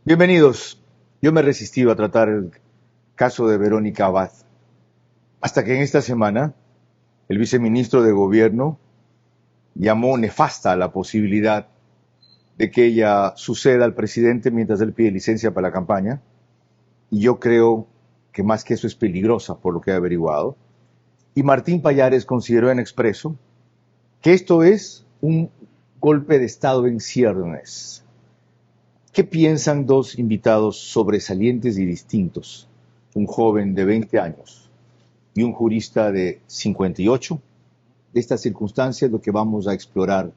Bienvenidos. Yo me he resistido a tratar el caso de Verónica Abad, hasta que en esta semana el viceministro de Gobierno llamó nefasta la posibilidad de que ella suceda al presidente mientras él pide licencia para la campaña, y yo creo que más que eso es peligrosa por lo que he averiguado. Y Martín Pallares consideró en expreso que esto es un golpe de Estado en ciernes. ¿Qué piensan dos invitados sobresalientes y distintos? Un joven de 20 años y un jurista de 58. De estas circunstancias lo que vamos a explorar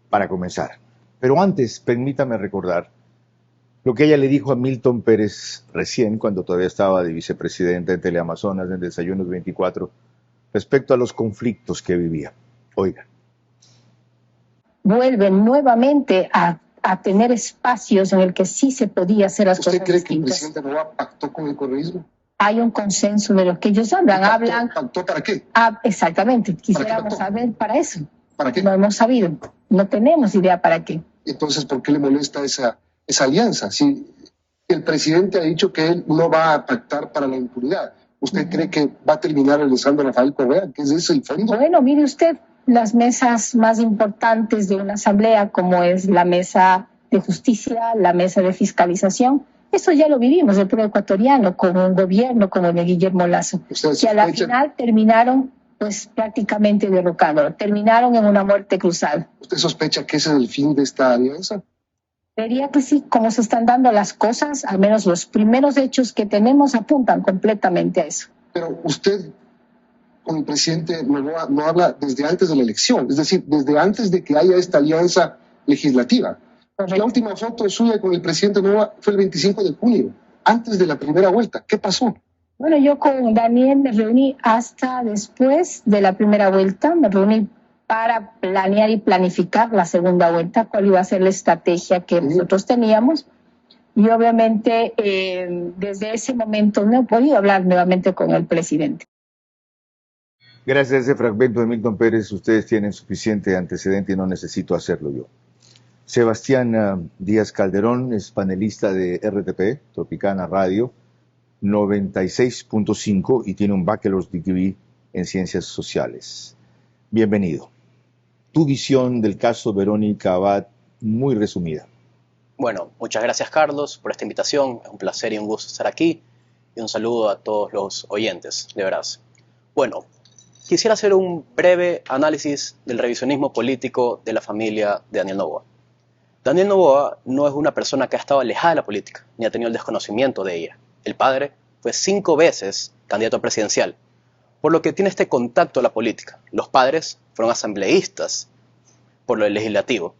para comenzar. Pero antes, permítame recordar lo que ella le dijo a Milton Pérez recién, cuando todavía estaba de vicepresidenta en Teleamazonas, en Desayunos 24, respecto a los conflictos que vivía. Oiga. Vuelven nuevamente a tener espacios en el que sí se podía hacer las cosas distintas. ¿Usted cree que el presidente Noboa pactó con el correísmo? Hay un consenso de lo que ellos hablan. ¿Pactó para qué? Exactamente, quisiéramos saber para eso. ¿Para qué? No hemos sabido, no tenemos idea para qué. Entonces, ¿por qué le molesta esa alianza? Si el presidente ha dicho que él no va a pactar para la impunidad, ¿usted cree que va a terminar regresando a Rafael Correa? ¿Qué es ese el fondo? Bueno, mire usted, las mesas más importantes de una asamblea, como es la mesa de justicia, la mesa de fiscalización, eso ya lo vivimos, el pueblo ecuatoriano, con un gobierno como el de Guillermo Lasso, que a la final terminaron pues prácticamente derrocándolo, terminaron en una muerte cruzada. ¿Usted sospecha que ese es el fin de esta alianza? Diría que sí, como se están dando las cosas, al menos los primeros hechos que tenemos apuntan completamente a eso. Pero usted con el presidente no habla desde antes de la elección, es decir, desde antes de que haya esta alianza legislativa. La última foto suya con el presidente Noboa fue el 25 de junio, antes de la primera vuelta. ¿Qué pasó? Bueno, yo con Daniel me reuní hasta después de la primera vuelta, me reuní para planear y planificar la segunda vuelta, cuál iba a ser la estrategia que nosotros teníamos. Y obviamente desde ese momento no he podido hablar nuevamente con el presidente. Gracias a ese fragmento de Milton Pérez, ustedes tienen suficiente antecedente y no necesito hacerlo yo. Sebastián Díaz Calderón es panelista de RTP, Tropicana Radio, 96.5, y tiene un Bachelor's Degree en Ciencias Sociales. Bienvenido. Tu visión del caso Verónica Abad, muy resumida. Bueno, muchas gracias Carlos por esta invitación, es un placer y un gusto estar aquí, y un saludo a todos los oyentes, de verdad. Bueno, quisiera hacer un breve análisis del revisionismo político de la familia de Daniel Noboa. Daniel Noboa no es una persona que ha estado alejada de la política, ni ha tenido el desconocimiento de ella. El padre fue 5 veces candidato presidencial, por lo que tiene este contacto a la política. Los padres fueron asambleístas por lo legislativo.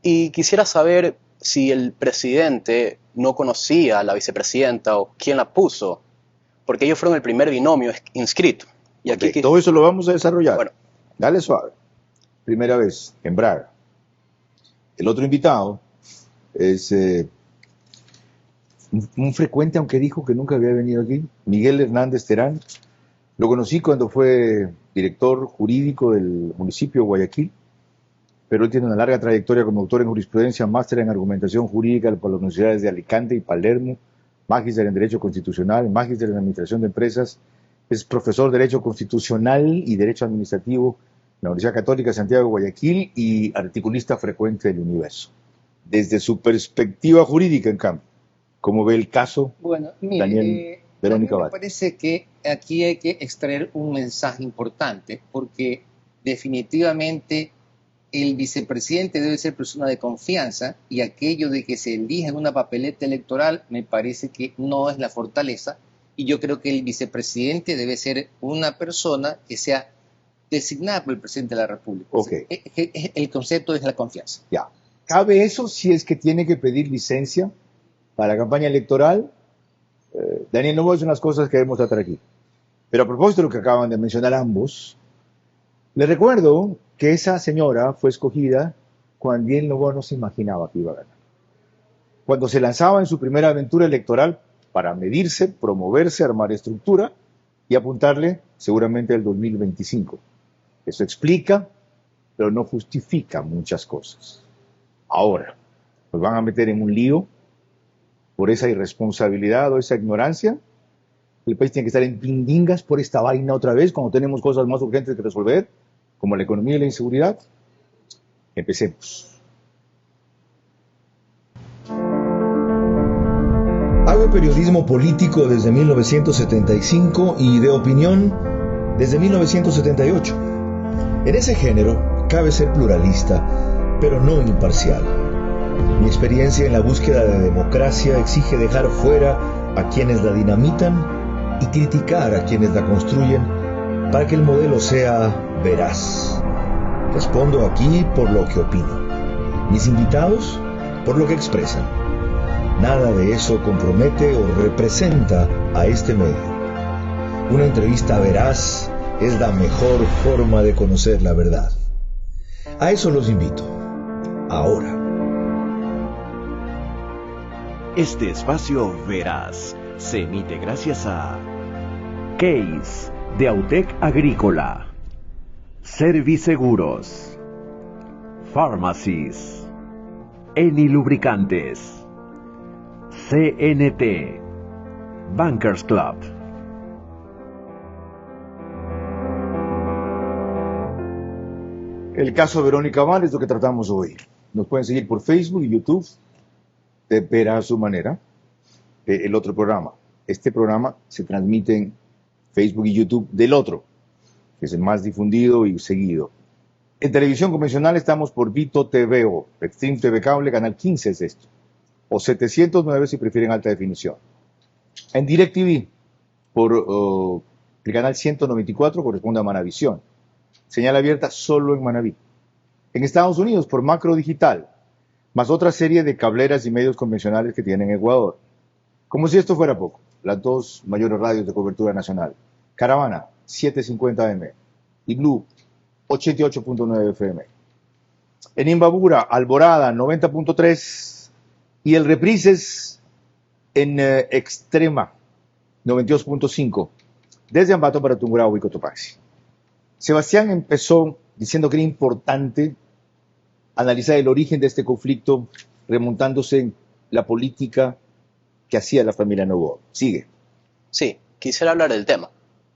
Y quisiera saber si el presidente no conocía a la vicepresidenta o quién la puso, porque ellos fueron el primer binomio inscrito. Y aquí todo eso lo vamos a desarrollar. Bueno. Dale suave. Primera vez en Braga. El otro invitado es un frecuente, aunque dijo que nunca había venido aquí, Miguel Hernández Terán. Lo conocí cuando fue director jurídico del municipio de Guayaquil, pero él tiene una larga trayectoria como doctor en jurisprudencia, máster en argumentación jurídica por las universidades de Alicante y Palermo, magíster en Derecho Constitucional, magíster en Administración de Empresas, es profesor de Derecho Constitucional y Derecho Administrativo en la Universidad Católica de Santiago de Guayaquil y articulista frecuente del Universo. Desde su perspectiva jurídica, en cambio, ¿cómo ve el caso? Bueno, mire, Daniel Verónica Abad? Me parece que aquí hay que extraer un mensaje importante, porque definitivamente el vicepresidente debe ser persona de confianza, y aquello de que se elija en una papeleta electoral me parece que no es la fortaleza, y yo creo que el vicepresidente debe ser una persona que sea designada por el presidente de la República. Okay. El concepto es la confianza. Ya. ¿Cabe eso si es que tiene que pedir licencia para la campaña electoral? Daniel Noboa, es unas cosas que debemos tratar aquí. Pero a propósito de lo que acaban de mencionar ambos, les recuerdo que esa señora fue escogida cuando Daniel Noboa no se imaginaba que iba a ganar. Cuando se lanzaba en su primera aventura electoral para medirse, promoverse, armar estructura y apuntarle seguramente al 2025. Eso explica, pero no justifica muchas cosas. Ahora, nos van a meter en un lío por esa irresponsabilidad o esa ignorancia? ¿El país tiene que estar en pindingas por esta vaina otra vez cuando tenemos cosas más urgentes que resolver, como la economía y la inseguridad? Empecemos. Hago periodismo político desde 1975 y de opinión desde 1978. En ese género cabe ser pluralista, pero no imparcial. Mi experiencia en la búsqueda de democracia exige dejar fuera a quienes la dinamitan y criticar a quienes la construyen para que el modelo sea veraz. Respondo aquí por lo que opino. Mis invitados por lo que expresan. Nada de eso compromete o representa a este medio. Una entrevista veraz es la mejor forma de conocer la verdad. A eso los invito. Ahora. Este espacio veraz se emite gracias a Case de Autec Agrícola, Serviseguros, Pharmacies, Eni Lubricantes, CNT, Bankers Club. El caso Verónica Abad es lo que tratamos hoy. Nos pueden seguir por Facebook y YouTube, de Vera a su manera, el otro programa. Este programa se transmite en Facebook y YouTube del otro, que es el más difundido y seguido. En televisión convencional estamos por Vito TVO, Extreme TV Cable, canal 15 es esto, o 709 si prefieren alta definición. En DirecTV, por el canal 194, corresponde a Manavisión. Señal abierta solo en Manaví. En Estados Unidos, por Macro Digital, más otra serie de cableras y medios convencionales que tienen Ecuador. Como si esto fuera poco, las dos mayores radios de cobertura nacional. Caravana, 750M, y Blue, 88.9 FM. En Imbabura, Alborada, 90.3, y el Reprises en Extrema, 92.5, desde Ambato para Tungurahua y Cotopaxi. Sebastián empezó diciendo que era importante analizar el origen de este conflicto remontándose en la política que hacía la familia Noboa. Sigue. Sí, quisiera hablar del tema.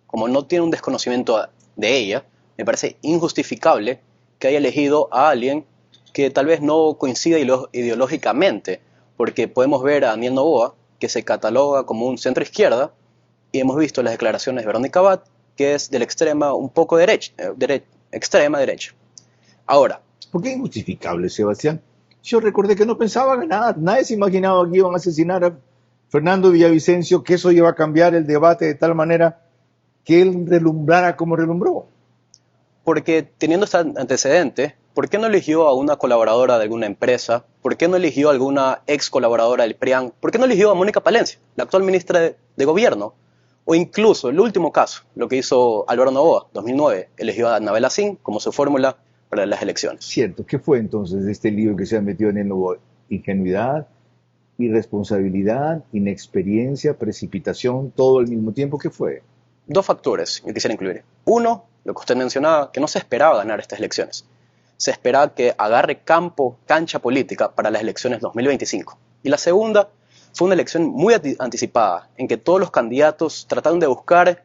Como no tiene un desconocimiento de ella, me parece injustificable que haya elegido a alguien que tal vez no coincida ideológicamente, porque podemos ver a Daniel Noboa, que se cataloga como un centro izquierda, y hemos visto las declaraciones de Verónica Abad, que es de la extrema, un poco extrema derecha. Ahora, ¿por qué injustificable, Sebastián? Yo recordé que no pensaban en nada, nadie se imaginaba que iban a asesinar a Fernando Villavicencio, que eso iba a cambiar el debate de tal manera que él relumbrara como relumbró. Porque teniendo este antecedente, ¿por qué no eligió a una colaboradora de alguna empresa? ¿Por qué no eligió a alguna ex colaboradora del PRIAN? ¿Por qué no eligió a Mónica Palencia, la actual ministra de Gobierno? O incluso, el último caso, lo que hizo Álvaro Noboa, 2009, eligió a Anabel Asín como su fórmula para las elecciones. Cierto, ¿qué fue entonces este lío que se ha metido en el Noboa? Ingenuidad, irresponsabilidad, inexperiencia, precipitación, todo al mismo tiempo. ¿Qué fue? Dos factores que quisiera incluir. Uno, lo que usted mencionaba, que no se esperaba ganar estas elecciones. Se esperaba que agarre cancha política para las elecciones 2025. Y la segunda, fue una elección muy anticipada, en que todos los candidatos trataron de buscar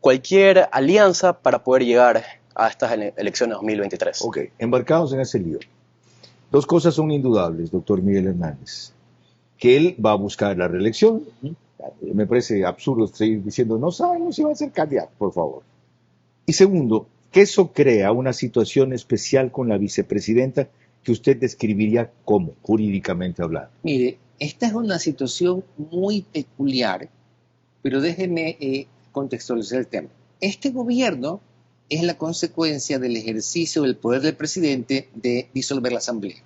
cualquier alianza para poder llegar a estas elecciones 2023. Ok, embarcados en ese lío. Dos cosas son indudables, doctor Miguel Hernández. Que él va a buscar la reelección. Me parece absurdo seguir diciendo, no sabemos si va a ser candidato, por favor. Y segundo, que eso crea una situación especial con la vicepresidenta que usted describiría como, jurídicamente hablando. Mire, esta es una situación muy peculiar, pero déjeme contextualizar el tema. Este gobierno es la consecuencia del ejercicio del poder del presidente de disolver la Asamblea.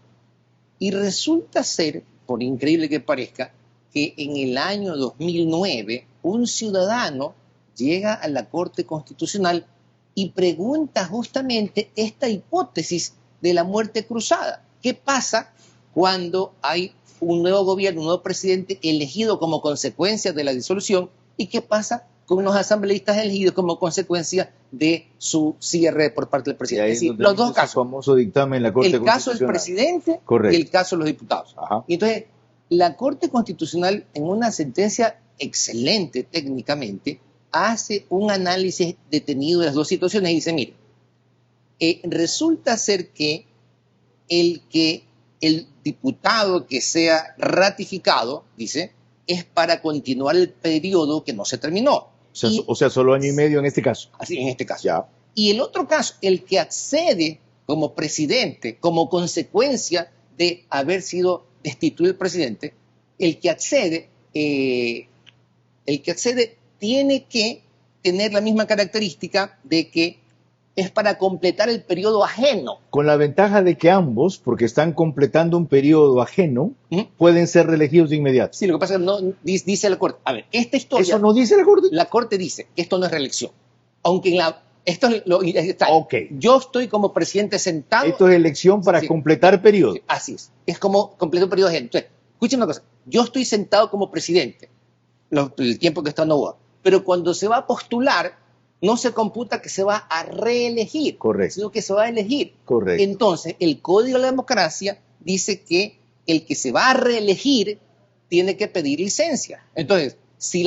Y resulta ser, por increíble que parezca, que en el año 2009 un ciudadano llega a la Corte Constitucional y pregunta justamente esta hipótesis de la muerte cruzada. ¿Qué pasa cuando hay un nuevo gobierno, un nuevo presidente elegido como consecuencia de la disolución? ¿Y qué pasa con los asambleístas elegidos como consecuencia de su cierre por parte del presidente? Es decir, los dos casos. Famoso dictamen en la Corte el caso del presidente. Correcto. Y el caso de los diputados. Ajá. Y entonces, La Corte Constitucional, en una sentencia excelente técnicamente, hace un análisis detenido de las dos situaciones y dice, mire, resulta ser que el diputado que sea ratificado, dice, es para continuar el periodo que no se terminó. O sea, solo año y medio en este caso. Así, en este caso. Ya. Y el otro caso, el que accede como presidente, como consecuencia de haber sido destituido el presidente, el que accede tiene que tener la misma característica de que es para completar el periodo ajeno. Con la ventaja de que ambos, porque están completando un periodo ajeno, pueden ser reelegidos de inmediato. Sí, lo que pasa es que no dice la Corte. A ver, esta historia... ¿Eso no dice la Corte? La Corte dice que esto no es reelección. Aunque esto es está. Okay. Yo estoy como presidente sentado... Esto es elección para completar periodo. Sí, así es. Es como completar un periodo ajeno. Entonces, escúcheme una cosa. Yo estoy sentado como presidente el tiempo que está en Novoa. Pero cuando se va a postular, no se computa que se va a reelegir, correcto, sino que se va a elegir. Correcto. Entonces, el Código de la Democracia dice que el que se va a reelegir tiene que pedir licencia. Entonces, si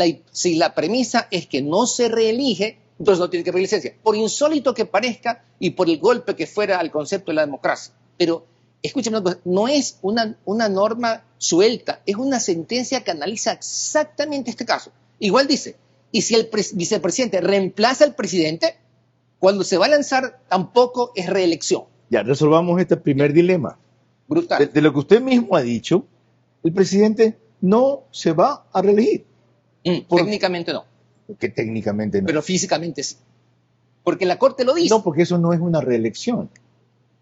la premisa es que no se reelige, entonces no tiene que pedir licencia, por insólito que parezca y por el golpe que fuera al concepto de la democracia. Pero, escúcheme, no es una norma suelta, es una sentencia que analiza exactamente este caso. Igual dice, y si el vicepresidente reemplaza al presidente, cuando se va a lanzar tampoco es reelección. Ya, resolvamos este primer dilema. Brutal. De lo que usted mismo ha dicho, el presidente no se va a reelegir. Técnicamente no. Que técnicamente no. Pero físicamente sí. Porque la Corte lo dice. No, porque eso no es una reelección.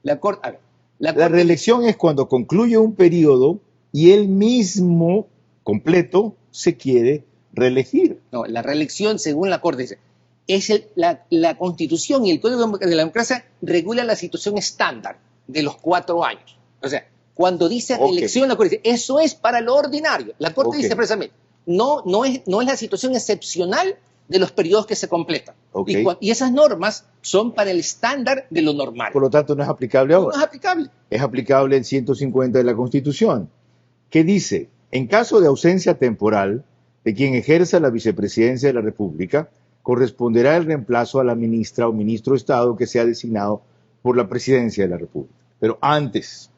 La Corte La reelección es cuando concluye un periodo y él mismo, completo, se quiere reelegir. No, la reelección, según la Corte, dice, la Constitución y el Código de la Democracia regula la situación estándar de los 4 años. O sea, cuando dice reelección, la Corte dice, eso es para lo ordinario. La Corte dice precisamente, no es la situación excepcional de los periodos que se completan. Y esas normas son para el estándar de lo normal. Por lo tanto, no es aplicable ahora. No es aplicable. Es aplicable el 150 de la Constitución, que dice, en caso de ausencia temporal de quien ejerza la vicepresidencia de la República, corresponderá el reemplazo a la ministra o ministro de Estado que sea designado por la presidencia de la República. Pero antes,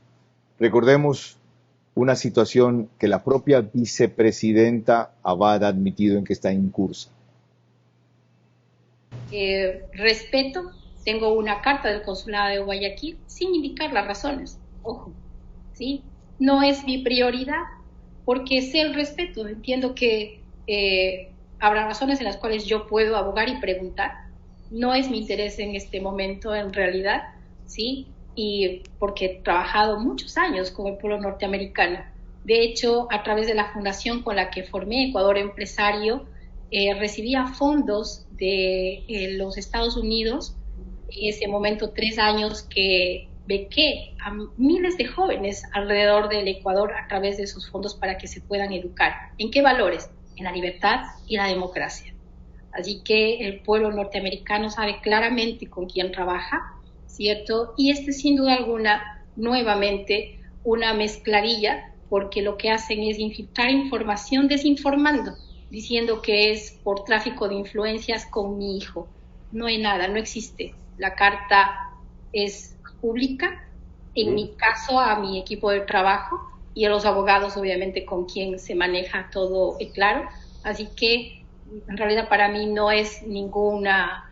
recordemos una situación que la propia vicepresidenta Abad ha admitido en que está incursa. Respeto, tengo una carta del consulado de Guayaquil sin indicar las razones. Ojo, ¿sí? No es mi prioridad porque sé el respeto. Entiendo que habrá razones en las cuales yo puedo abogar y preguntar. No es mi interés en este momento, en realidad, ¿sí? Y porque he trabajado muchos años con el pueblo norteamericano. De hecho, a través de la fundación con la que formé, Ecuador Empresario, recibía fondos de los Estados Unidos, en ese momento 3 años que bequé a miles de jóvenes alrededor del Ecuador a través de esos fondos para que se puedan educar. ¿En qué valores? En la libertad y la democracia. Así que el pueblo norteamericano sabe claramente con quién trabaja, ¿cierto? Y sin duda alguna, nuevamente, una mezcladilla, porque lo que hacen es infiltrar información desinformando, diciendo que es por tráfico de influencias con mi hijo. No hay nada, no existe. La carta es pública, en mi caso a mi equipo de trabajo y a los abogados obviamente con quien se maneja todo claro, así que en realidad para mí no es ninguna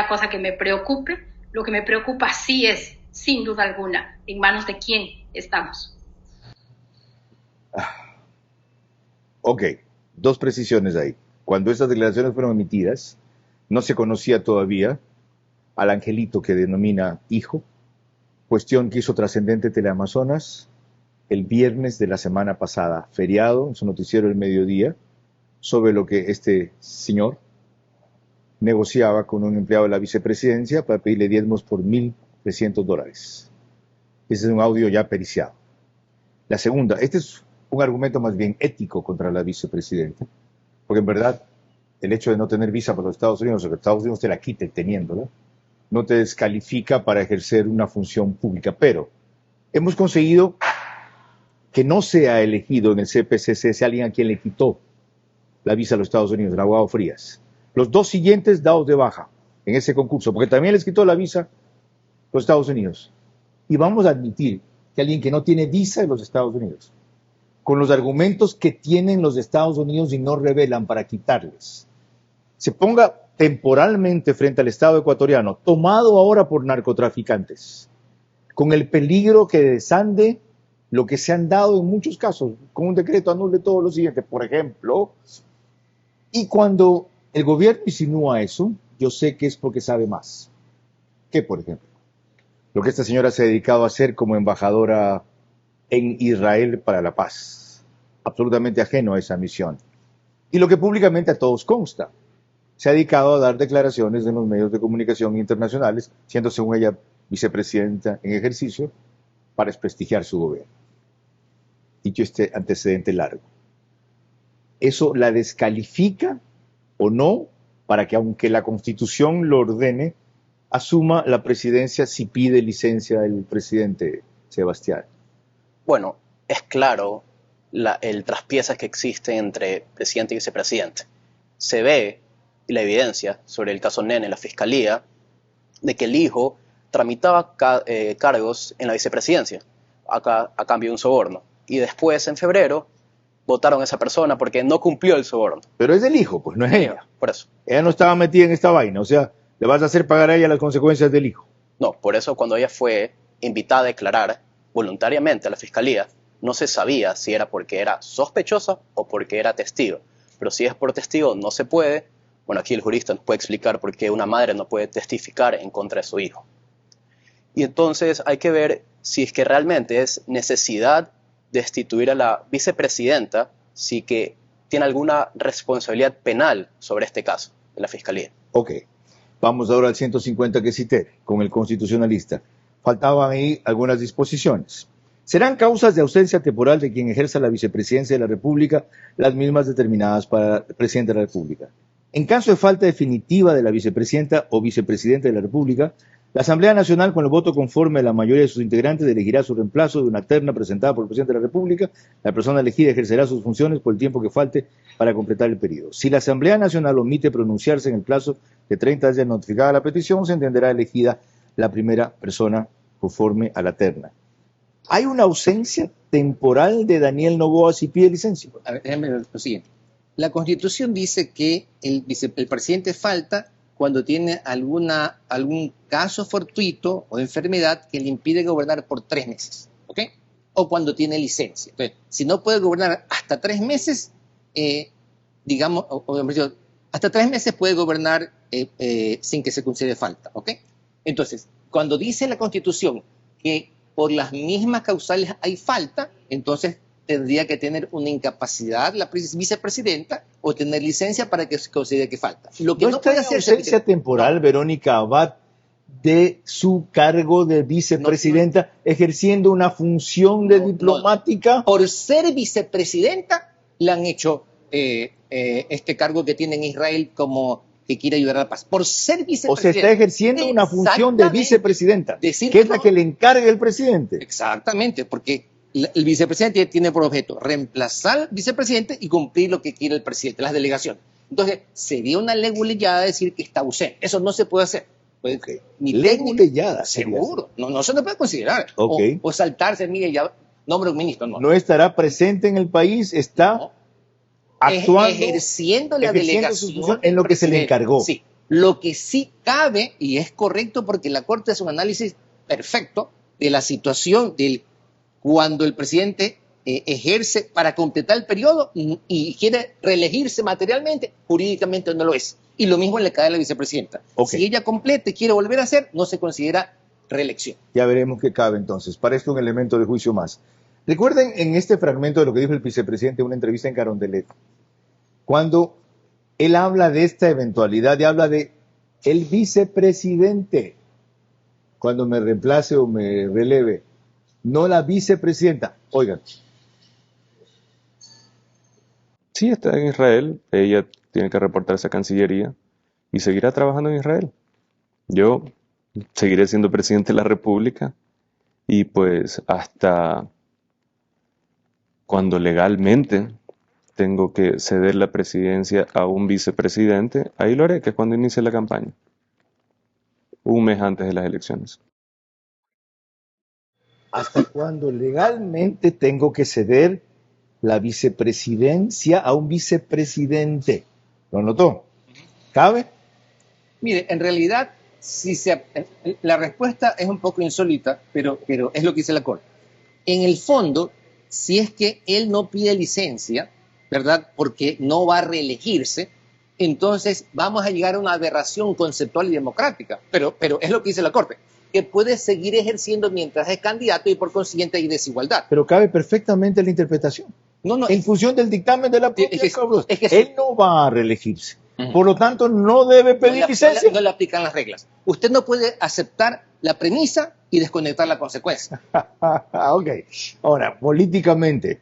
cosa que me preocupe. Lo que me preocupa sí es, sin duda alguna, en manos de quién estamos. Ok, 2 precisiones ahí. Cuando estas declaraciones fueron emitidas, no se conocía todavía al angelito que denomina hijo, cuestión que hizo trascendente Teleamazonas el viernes de la semana pasada, feriado, en su noticiero El Mediodía, sobre lo que este señor negociaba con un empleado de la vicepresidencia para pedirle diezmos por $1,300. Ese es un audio ya periciado. La segunda, este es un argumento más bien ético contra la vicepresidenta, porque en verdad el hecho de no tener visa para los Estados Unidos, o que Estados Unidos te la quite teniéndola, no te descalifica para ejercer una función pública. Pero hemos conseguido que no sea elegido en el CPCC sea alguien a quien le quitó la visa a los Estados Unidos, el abogado Frías. Los dos siguientes dados de baja en ese concurso, porque también les quitó la visa a los Estados Unidos. Y vamos a admitir que alguien que no tiene visa en los Estados Unidos, con los argumentos que tienen los Estados Unidos y no revelan para quitarles, se ponga temporalmente frente al Estado ecuatoriano, tomado ahora por narcotraficantes, con el peligro que desande lo que se han dado en muchos casos, con un decreto anule todo lo siguiente, por ejemplo, y cuando el gobierno insinúa eso, yo sé que es porque sabe más. ¿Qué, por ejemplo? Lo que esta señora se ha dedicado a hacer como embajadora en Israel para la paz, absolutamente ajeno a esa misión. Y lo que públicamente a todos consta, se ha dedicado a dar declaraciones en los medios de comunicación internacionales, siendo según ella vicepresidenta en ejercicio, para desprestigiar su gobierno. Dicho este antecedente largo, ¿eso la descalifica o no para que, aunque la Constitución lo ordene, asuma la presidencia si pide licencia el presidente Sebastián? Bueno, es claro el traspiés que existe entre presidente y vicepresidente. Se ve la evidencia sobre el caso Nene en la Fiscalía de que el hijo tramitaba cargos en la vicepresidencia a cambio de un soborno. Y después, en febrero, votaron a esa persona porque no cumplió el soborno. Pero es el hijo, pues no es ella. Por eso. Ella no estaba metida en esta vaina, o sea, le vas a hacer pagar a ella las consecuencias del hijo. No, por eso cuando ella fue invitada a declarar voluntariamente a la Fiscalía, no se sabía si era porque era sospechosa o porque era testigo. Pero si es por testigo, no se puede. Bueno, aquí el jurista nos puede explicar por qué una madre no puede testificar en contra de su hijo. Y entonces hay que ver si es que realmente es necesidad destituir a la vicepresidenta, si que tiene alguna responsabilidad penal sobre este caso de la Fiscalía. Ok, vamos ahora al 150 que cité, con el constitucionalista. Faltaban ahí algunas disposiciones. Serán causas de ausencia temporal de quien ejerza la vicepresidencia de la República las mismas determinadas para el presidente de la República. En caso de falta definitiva de la vicepresidenta o vicepresidente de la República, la Asamblea Nacional, con el voto conforme de la mayoría de sus integrantes, elegirá su reemplazo de una terna presentada por el presidente de la República. La persona elegida ejercerá sus funciones por el tiempo que falte para completar el periodo. Si la Asamblea Nacional omite pronunciarse en el plazo de 30 días notificada la petición, se entenderá elegida la primera persona conforme a la terna. ¿Hay una ausencia temporal de Daniel Noboa si pide licencia? A ver, déjame ver lo siguiente. La Constitución dice que el presidente falta cuando tiene algún caso fortuito o enfermedad que le impide gobernar por 3 meses, ¿ok? O cuando tiene licencia. Entonces, si no puede gobernar hasta 3 meses, digamos, hasta 3 meses puede gobernar sin que se considere falta, ¿ok? Entonces, cuando dice la Constitución que por las mismas causales hay falta, entonces tendría que tener una incapacidad la vicepresidenta o tener licencia para que se considere que falta. Lo que ¿No puede hacer ausencia temporal, Verónica Abad, de su cargo de vicepresidenta, ejerciendo una función de diplomática? Por ser vicepresidenta, le han hecho este cargo que tiene en Israel como que quiere ayudar a la paz. Por ser vicepresidenta. O se está ejerciendo una función de vicepresidenta, que es la que le encarga el presidente. Exactamente, porque el vicepresidente tiene por objeto reemplazar al vicepresidente y cumplir lo que quiere el presidente, las delegaciones. Entonces, sería una leguleyada decir que está ausente. Eso no se puede hacer. Pues, leguleyada. Seguro. No se le puede considerar. Okay. O saltarse, mire, ya nombre un ministro. No estará presente en el país, está actuando, ejerciendo la delegación en lo que se le encargó. Sí. Lo que sí cabe, y es correcto porque la Corte hace un análisis perfecto de la situación cuando el presidente ejerce para completar el periodo y quiere reelegirse materialmente, jurídicamente no lo es. Y lo mismo le cae a la vicepresidenta. Okay. Si ella completa y quiere volver a hacer, no se considera reelección. Ya veremos qué cabe entonces. Para esto un elemento de juicio más. Recuerden en este fragmento de lo que dijo el vicepresidente en una entrevista en Carondelet, cuando él habla de esta eventualidad y habla de el vicepresidente, cuando me reemplace o me releve, no la vicepresidenta. Oigan. Sí, está en Israel. Ella tiene que reportarse a Cancillería y seguirá trabajando en Israel. Yo seguiré siendo presidente de la República y pues hasta Cuando legalmente tengo que ceder la presidencia a un vicepresidente, ahí lo haré, que es cuando inicie la campaña, un mes antes de las elecciones. ¿Hasta cuándo legalmente tengo que ceder la vicepresidencia a un vicepresidente? ¿Lo notó? ¿Cabe? Mire, en realidad, la respuesta es un poco insólita, pero es lo que dice la Corte. En el fondo, si es que él no pide licencia, ¿verdad? Porque no va a reelegirse, entonces vamos a llegar a una aberración conceptual y democrática. Pero es lo que dice la Corte, que puede seguir ejerciendo mientras es candidato y por consiguiente hay desigualdad. Pero cabe perfectamente la interpretación. No, en función del dictamen de la propia Corte. Él no va a reelegirse. Uh-huh. Por lo tanto, no debe pedir licencia. No le aplican las reglas. Usted no puede aceptar la premisa y desconectar la consecuencia. Ok. Ahora, políticamente,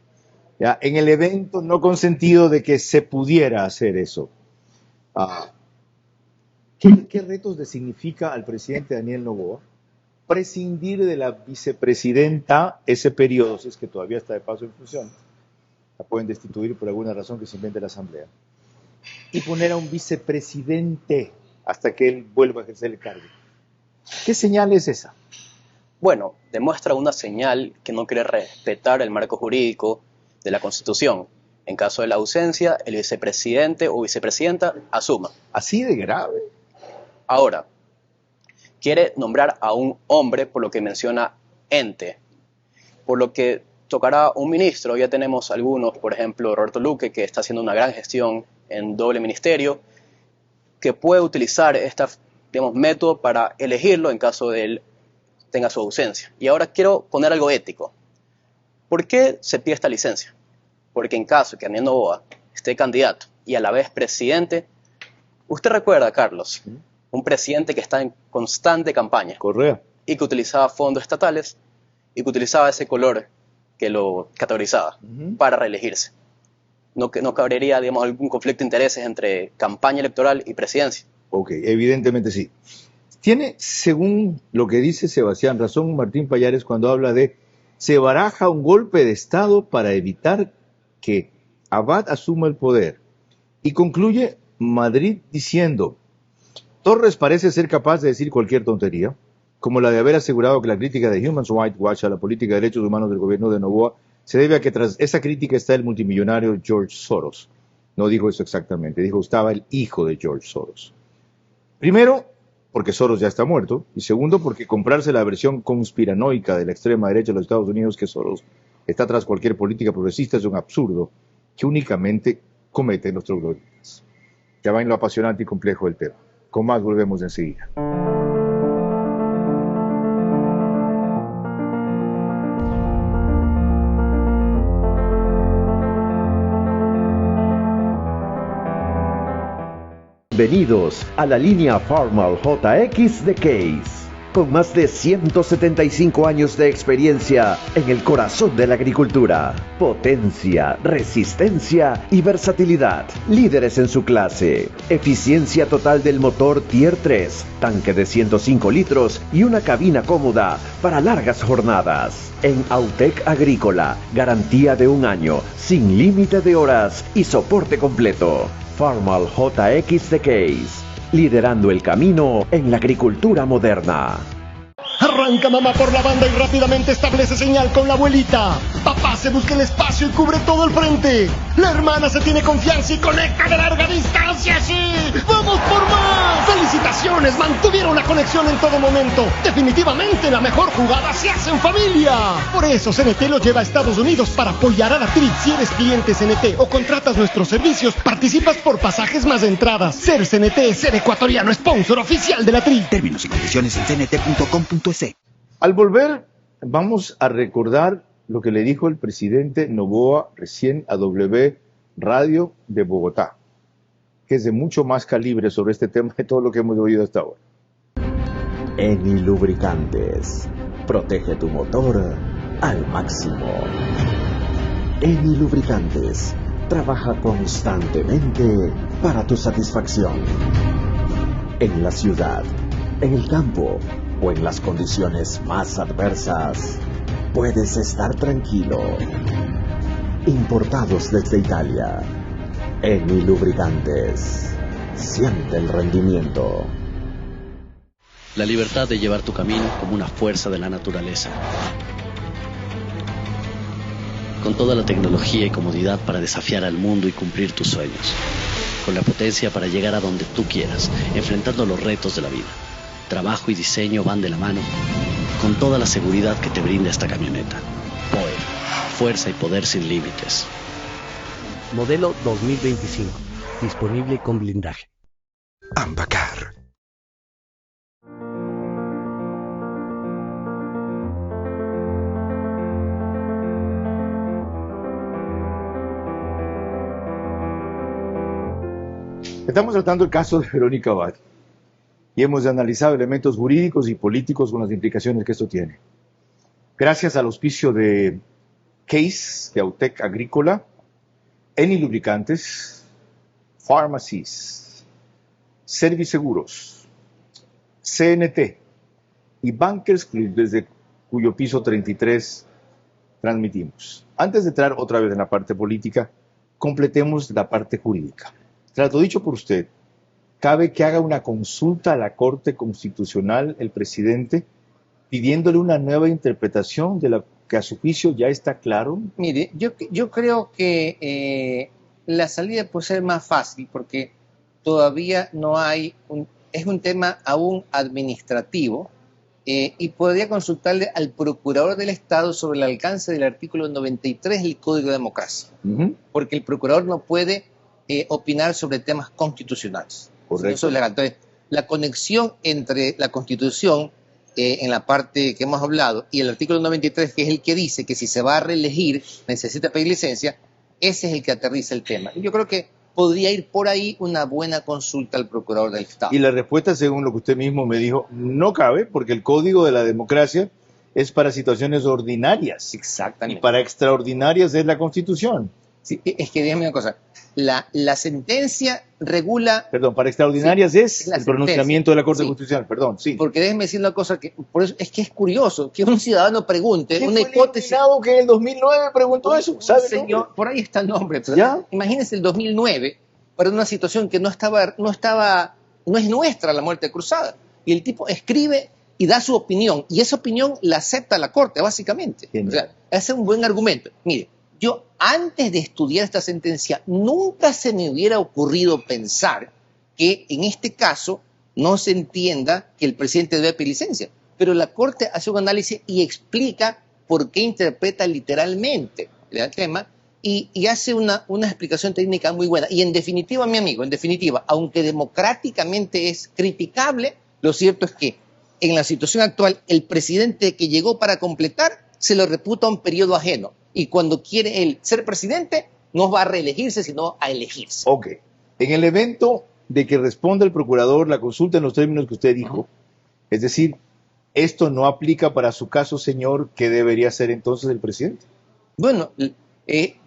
ya, en el evento no consentido de que se pudiera hacer eso, ¿qué retos le significa al presidente Daniel Noboa prescindir de la vicepresidenta ese periodo, si es que todavía está de paso en función? La pueden destituir por alguna razón que se invente la Asamblea, y poner a un vicepresidente hasta que él vuelva a ejercer el cargo. ¿Qué señal es esa? Bueno, demuestra una señal que no quiere respetar el marco jurídico de la Constitución. En caso de la ausencia, el vicepresidente o vicepresidenta asuma. Así de grave. Ahora, quiere nombrar a un hombre, por lo que menciona ente, por lo que tocará un ministro. Ya tenemos algunos, por ejemplo, Roberto Luque, que está haciendo una gran gestión en doble ministerio, que puede utilizar este método para elegirlo en caso de él tenga su ausencia. Y ahora quiero poner algo ético. ¿Por qué se pide esta licencia? Porque en caso de que Daniel Noboa esté candidato y a la vez presidente, usted recuerda, Carlos, un presidente que está en constante campaña. Correa. Y que utilizaba fondos estatales y que utilizaba ese color que lo categorizaba para reelegirse. No cabría, digamos, algún conflicto de intereses entre campaña electoral y presidencia. Ok, evidentemente sí. Tiene, según lo que dice Sebastián, razón Martín Pallares cuando habla de se baraja un golpe de Estado para evitar que Abad asuma el poder. Y concluye Madrid diciendo, Torres parece ser capaz de decir cualquier tontería, como la de haber asegurado que la crítica de Human Rights Watch a la política de derechos humanos del gobierno de Noboa se debe a que tras esa crítica está el multimillonario George Soros. No dijo eso exactamente, dijo estaba el hijo de George Soros. Primero, porque Soros ya está muerto, y segundo, porque comprarse la versión conspiranoica de la extrema derecha de los Estados Unidos que Soros está tras cualquier política progresista es un absurdo que únicamente cometen los trogloditas. Ya va en lo apasionante y complejo del tema. Con más volvemos enseguida. Bienvenidos a la línea Farmall JX de Case, con más de 175 años de experiencia en el corazón de la agricultura. Potencia, resistencia y versatilidad, líderes en su clase. Eficiencia total del motor Tier 3, tanque de 105 litros y una cabina cómoda para largas jornadas. En Autec Agrícola, garantía de 1 año, sin límite de horas y soporte completo. Farmall JX de Case, liderando el camino en la agricultura moderna. Arranca mamá por la banda y rápidamente establece señal con la abuelita. Papá se busca el espacio y cubre todo el frente. La hermana se tiene confianza y conecta de larga distancia. ¡Sí! ¡Vamos por más! ¡Felicitaciones! Mantuvieron la conexión en todo momento. Definitivamente la mejor jugada se hace en familia. Por eso CNT lo lleva a Estados Unidos para apoyar a la TRI. Si eres cliente CNT o contratas nuestros servicios, participas por pasajes más entradas. Ser CNT es ser ecuatoriano, sponsor oficial de la TRI. Términos y condiciones en cnt.com.es. Al volver, vamos a recordar lo que le dijo el presidente Noboa recién a W Radio de Bogotá, que es de mucho más calibre sobre este tema de todo lo que hemos oído hasta ahora. Eni Lubricantes, protege tu motor al máximo. Eni Lubricantes, trabaja constantemente para tu satisfacción. En la ciudad, en el campo o en las condiciones más adversas, puedes estar tranquilo. importados desde Italia. Eni Lubricantes. Siente el rendimiento. La libertad de llevar tu camino como una fuerza de la naturaleza. Con toda la tecnología y comodidad para desafiar al mundo y cumplir tus sueños. Con la potencia para llegar a donde tú quieras, enfrentando los retos de la vida. Trabajo y diseño van de la mano, con toda la seguridad que te brinda esta camioneta. Power, fuerza y poder sin límites. Modelo 2025, disponible con blindaje. Ambacar. Estamos tratando el caso de Verónica Abad y hemos analizado elementos jurídicos y políticos con las implicaciones que esto tiene. Gracias al auspicio de Case, de Autec Agrícola, Eni Lubricantes, Pharmacies, Serviceguros, CNT y Bankers Club, desde cuyo piso 33 transmitimos. Antes de entrar otra vez en la parte política, completemos la parte jurídica. Tras lo dicho por usted, cabe que haga una consulta a la Corte Constitucional el presidente pidiéndole una nueva interpretación de lo que a su juicio ya está claro. Mire, yo creo que la salida puede ser más fácil porque todavía no hay, es un tema aún administrativo y podría consultarle al Procurador del Estado sobre el alcance del artículo 93 del Código de Democracia, porque el Procurador no puede opinar sobre temas constitucionales. Correcto. Eso es legal. Entonces, la conexión entre la Constitución, en la parte que hemos hablado, y el artículo 93, que es el que dice que si se va a reelegir necesita pedir licencia, ese es el que aterriza el tema. Yo creo que podría ir por ahí una buena consulta al Procurador del Estado. Y la respuesta, según lo que usted mismo me dijo, no cabe porque el Código de la Democracia es para situaciones ordinarias. Exactamente. Y para extraordinarias es la Constitución. Sí, es que dígame una cosa, la sentencia regula... Perdón, para extraordinarias sí, es el pronunciamiento de la Corte Constitucional, perdón, sí. Porque déjeme decir una cosa, que por eso es que es curioso que un ciudadano pregunte una hipótesis... que en el 2009 preguntó eso? ¿Sabe? Señor, por ahí está el nombre. Pero imagínese el 2009, para una situación que no es nuestra la muerte cruzada. Y el tipo escribe y da su opinión, y esa opinión la acepta la Corte, básicamente. O sea, ese es un buen argumento. Mire, yo antes de estudiar esta sentencia nunca se me hubiera ocurrido pensar que en este caso no se entienda que el presidente debe pedir licencia, pero la Corte hace un análisis y explica por qué interpreta literalmente el tema y hace una explicación técnica muy buena. Y en definitiva, mi amigo, aunque democráticamente es criticable, lo cierto es que en la situación actual el presidente que llegó para completar se lo reputa un periodo ajeno. Y cuando quiere él ser presidente, no va a reelegirse, sino a elegirse. Ok. En el evento de que responda el procurador la consulta en los términos que usted dijo, es decir, esto no aplica para su caso, señor, ¿qué debería hacer entonces el presidente? Bueno,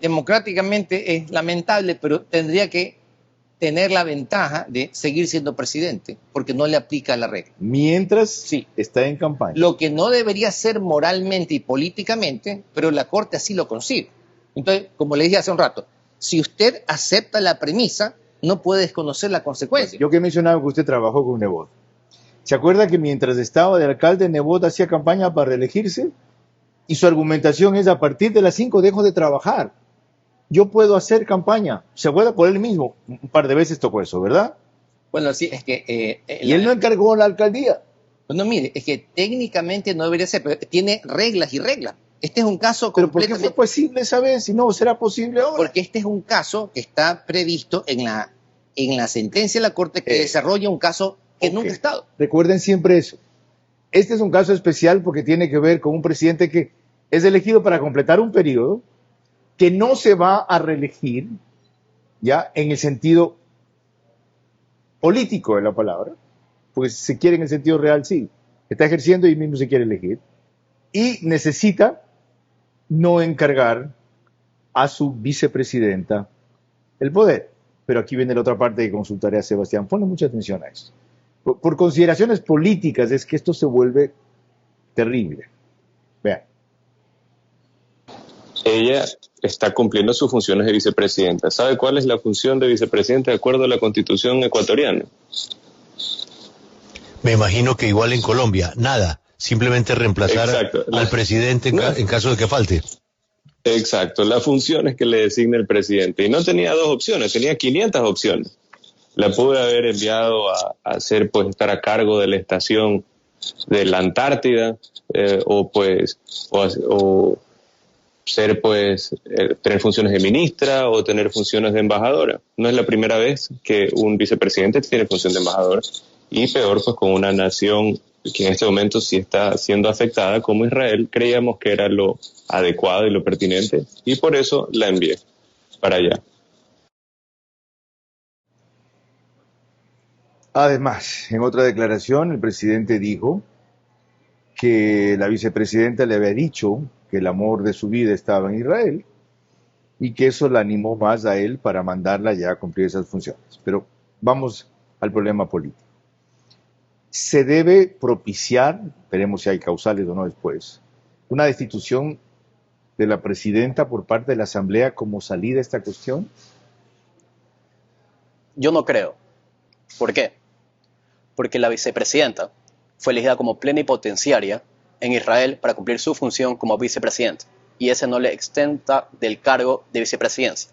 democráticamente es lamentable, pero tendría que tener la ventaja de seguir siendo presidente, porque no le aplica la regla. Mientras está en campaña. Lo que no debería ser moralmente y políticamente, pero la Corte así lo concibe. Entonces, como le dije hace un rato, si usted acepta la premisa, no puede desconocer la consecuencia. Yo que mencionaba que usted trabajó con Nebot. ¿Se acuerda que mientras estaba de alcalde, Nebot hacía campaña para reelegirse? Y su argumentación es, a partir de las 5 dejo de trabajar. Yo puedo hacer campaña. Se acuerda por él mismo. Un par de veces tocó eso, ¿verdad? Bueno, sí, es que... y él no encargó la alcaldía. Bueno, mire, es que técnicamente no debería ser, pero tiene reglas y reglas. Este es un caso completamente... ¿Pero por qué fue posible esa vez si no será posible ahora? Porque este es un caso que está previsto en la sentencia de la Corte que desarrolla un caso que nunca ha estado. Recuerden siempre eso. Este es un caso especial porque tiene que ver con un presidente que es elegido para completar un periodo, que no se va a reelegir, ya en el sentido político de la palabra, pues si se quiere en el sentido real, sí, está ejerciendo y mismo se quiere elegir, y necesita no encargar a su vicepresidenta el poder. Pero aquí viene la otra parte que consultaré a Sebastián. Ponle mucha atención a eso. Por consideraciones políticas es que esto se vuelve terrible. Vean. ella está cumpliendo sus funciones de vicepresidenta. ¿Sabe cuál es la función de vicepresidenta de acuerdo a la Constitución ecuatoriana? Me imagino que igual en Colombia, nada, simplemente reemplazar al presidente en caso de que falte. Exacto, la función es que le designe el presidente. Y no tenía 2 opciones, tenía 500 opciones. La pude haber enviado a hacer, pues, estar a cargo de la estación de la Antártida, o ser, pues, tener funciones de ministra o tener funciones de embajadora. No es la primera vez que un vicepresidente tiene función de embajadora, y peor, pues, con una nación que en este momento sí está siendo afectada como Israel. Creíamos que era lo adecuado y lo pertinente, y por eso la envié para allá. Además, en otra declaración, el presidente dijo que la vicepresidenta le había dicho que el amor de su vida estaba en Israel y que eso la animó más a él para mandarla ya a cumplir esas funciones. Pero vamos al problema político. Se debe propiciar, veremos si hay causales o no después, una destitución de la presidenta por parte de la Asamblea como salida a esta cuestión. Yo no creo. ¿Por qué? Porque la vicepresidenta fue elegida como plenipotenciaria en Israel para cumplir su función como vicepresidenta, y ese no le exenta del cargo de vicepresidencia.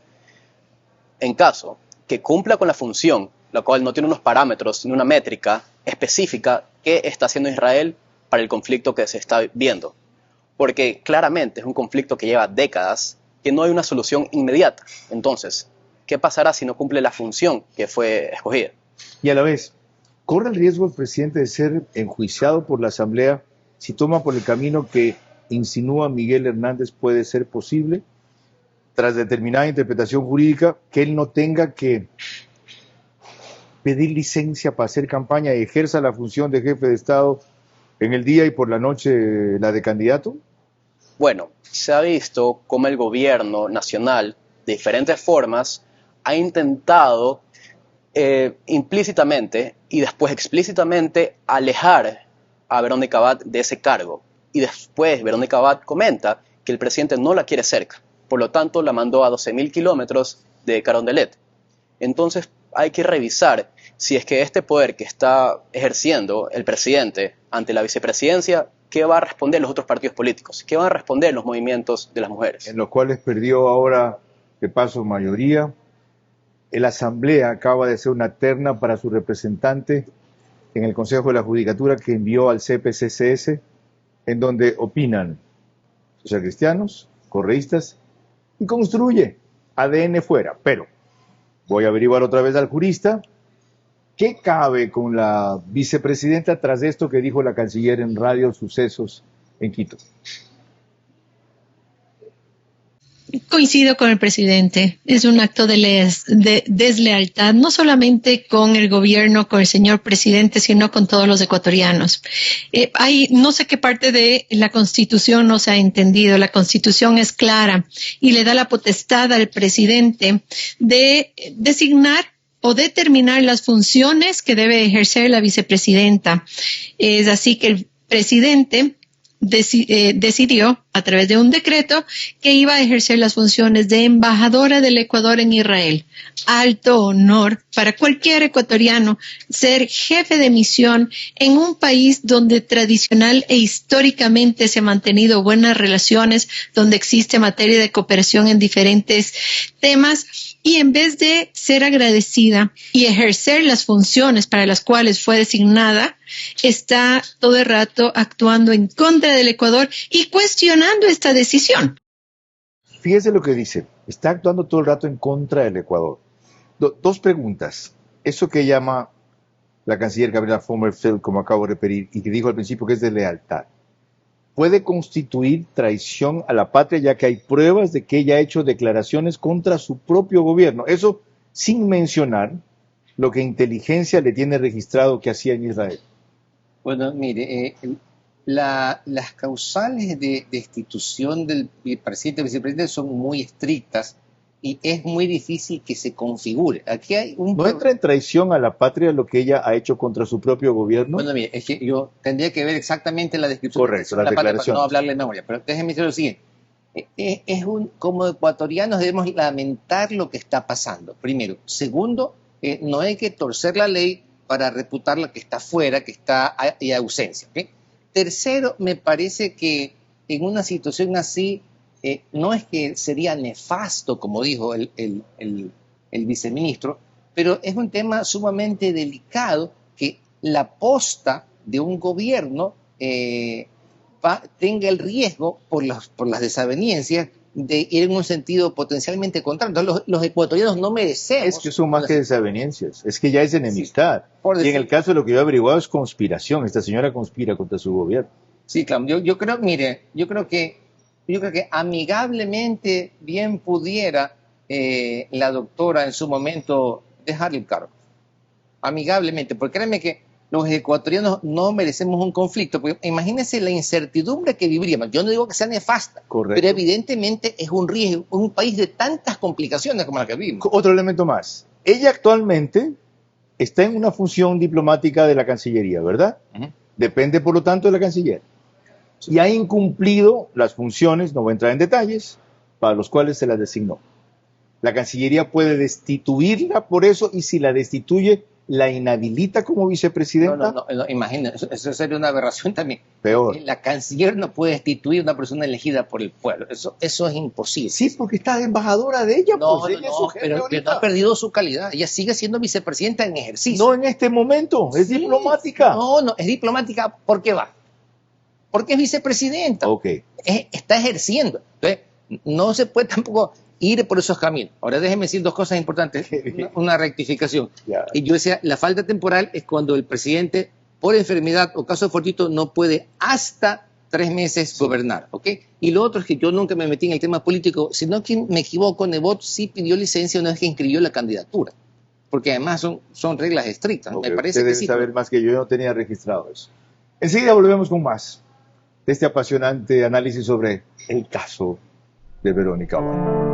En caso que cumpla con la función, la cual no tiene unos parámetros ni una métrica específica que está haciendo Israel para el conflicto que se está viendo, porque claramente es un conflicto que lleva décadas, que no hay una solución inmediata. Entonces, ¿qué pasará si no cumple la función que fue escogida? Y a la vez, ¿corre el riesgo el presidente de ser enjuiciado por la Asamblea si toma por el camino que insinúa Miguel Hernández puede ser posible, tras determinada interpretación jurídica, que él no tenga que pedir licencia para hacer campaña y ejerza la función de jefe de Estado en el día y por la noche la de candidato? Bueno, se ha visto cómo el gobierno nacional, de diferentes formas, ha intentado implícitamente y después explícitamente alejar a Verónica Abad de ese cargo. Y después Verónica Abad comenta que el presidente no la quiere cerca, por lo tanto la mandó a 12.000 kilómetros de Carondelet. Entonces hay que revisar si es que este poder que está ejerciendo el presidente ante la vicepresidencia, ¿qué va a responder los otros partidos políticos? ¿Qué van a responder los movimientos de las mujeres? En los cuales perdió ahora de paso mayoría. La Asamblea acaba de hacer una terna para su representante en el Consejo de la Judicatura que envió al CPCCS, en donde opinan socialcristianos, correístas, y construye ADN fuera. Pero voy a averiguar otra vez al jurista qué cabe con la vicepresidenta tras esto que dijo la canciller en Radio Sucesos en Quito. Coincido con el presidente. Es un acto de deslealtad, no solamente con el gobierno, con el señor presidente, sino con todos los ecuatorianos. No sé qué parte de la Constitución no se ha entendido. La Constitución es clara y le da la potestad al presidente de designar o determinar las funciones que debe ejercer la vicepresidenta. Es así que el presidente decidió a través de un decreto que iba a ejercer las funciones de embajadora del Ecuador en Israel. Alto honor para cualquier ecuatoriano ser jefe de misión en un país donde tradicional e históricamente se han mantenido buenas relaciones, donde existe materia de cooperación en diferentes temas. Y en vez de ser agradecida y ejercer las funciones para las cuales fue designada, está todo el rato actuando en contra del Ecuador y cuestionando esta decisión. Fíjese lo que dice, está actuando todo el rato en contra del Ecuador. Dos preguntas. Eso que llama la canciller Gabriela Sommerfeld, como acabo de referir, y que dijo al principio que es de lealtad, ¿puede constituir traición a la patria, ya que hay pruebas de que ella ha hecho declaraciones contra su propio gobierno? Eso sin mencionar lo que inteligencia le tiene registrado que hacía en Israel. Bueno, mire, las causales de destitución del presidente y vicepresidente son muy estrictas y es muy difícil que se configure. Aquí hay ¿No entra en traición a la patria lo que ella ha hecho contra su propio gobierno? Bueno, mire, es que yo tendría que ver exactamente la descripción. Correcto, la declaración. Para no hablarle de memoria, pero déjeme decir lo siguiente. como ecuatorianos debemos lamentar lo que está pasando, primero. Segundo, no hay que torcer la ley para reputar la que está fuera, que está en ausencia. ¿Okay? Tercero, me parece que en una situación así, no es que sería nefasto, como dijo el viceministro, pero es un tema sumamente delicado que la posta de un gobierno tenga el riesgo por las desavenencias de ir en un sentido potencialmente contrario. Entonces, los ecuatorianos no merecemos... Es que son más que desavenencias, es que ya es enemistad. Sí, y en el caso de lo que yo he averiguado es conspiración. Esta señora conspira contra su gobierno. Sí, claro. Yo creo que amigablemente bien pudiera la doctora en su momento dejar el cargo. Amigablemente, porque créanme que los ecuatorianos no merecemos un conflicto, porque imagínense la incertidumbre que viviríamos. Yo no digo que sea nefasta, correcto, pero evidentemente es un riesgo, un país de tantas complicaciones como la que vivimos. Otro elemento más. Ella actualmente está en una función diplomática de la Cancillería, ¿verdad? Depende, por lo tanto, de la Canciller. Y ha incumplido las funciones, no voy a entrar en detalles, para los cuales se las designó. La Cancillería puede destituirla por eso, y si la destituye, la inhabilita como vicepresidenta. No, imagínate, eso sería una aberración también. Peor. La canciller no puede destituir a una persona elegida por el pueblo. Eso es imposible. Sí, porque está de embajadora de ella. Pero no ha perdido su calidad. Ella sigue siendo vicepresidenta en ejercicio. No en este momento, es diplomática. No, es diplomática. ¿Por qué va? Porque es vicepresidenta. Okay. Está ejerciendo. Entonces, no se puede tampoco ir por esos caminos. Ahora déjenme decir dos cosas importantes, una rectificación. Y yo decía, la falta temporal es cuando el presidente, por enfermedad o caso fortuito, no puede hasta 3 meses gobernar, ¿ok? Y lo otro es que yo nunca me metí en el tema político, sino que me equivoco, Nebot sí pidió licencia una vez que inscribió la candidatura, porque además son reglas estrictas. Okay, me parece usted que debe sí. saber más que yo no tenía registrado eso. Enseguida volvemos con más de este apasionante análisis sobre el caso de Verónica Abad.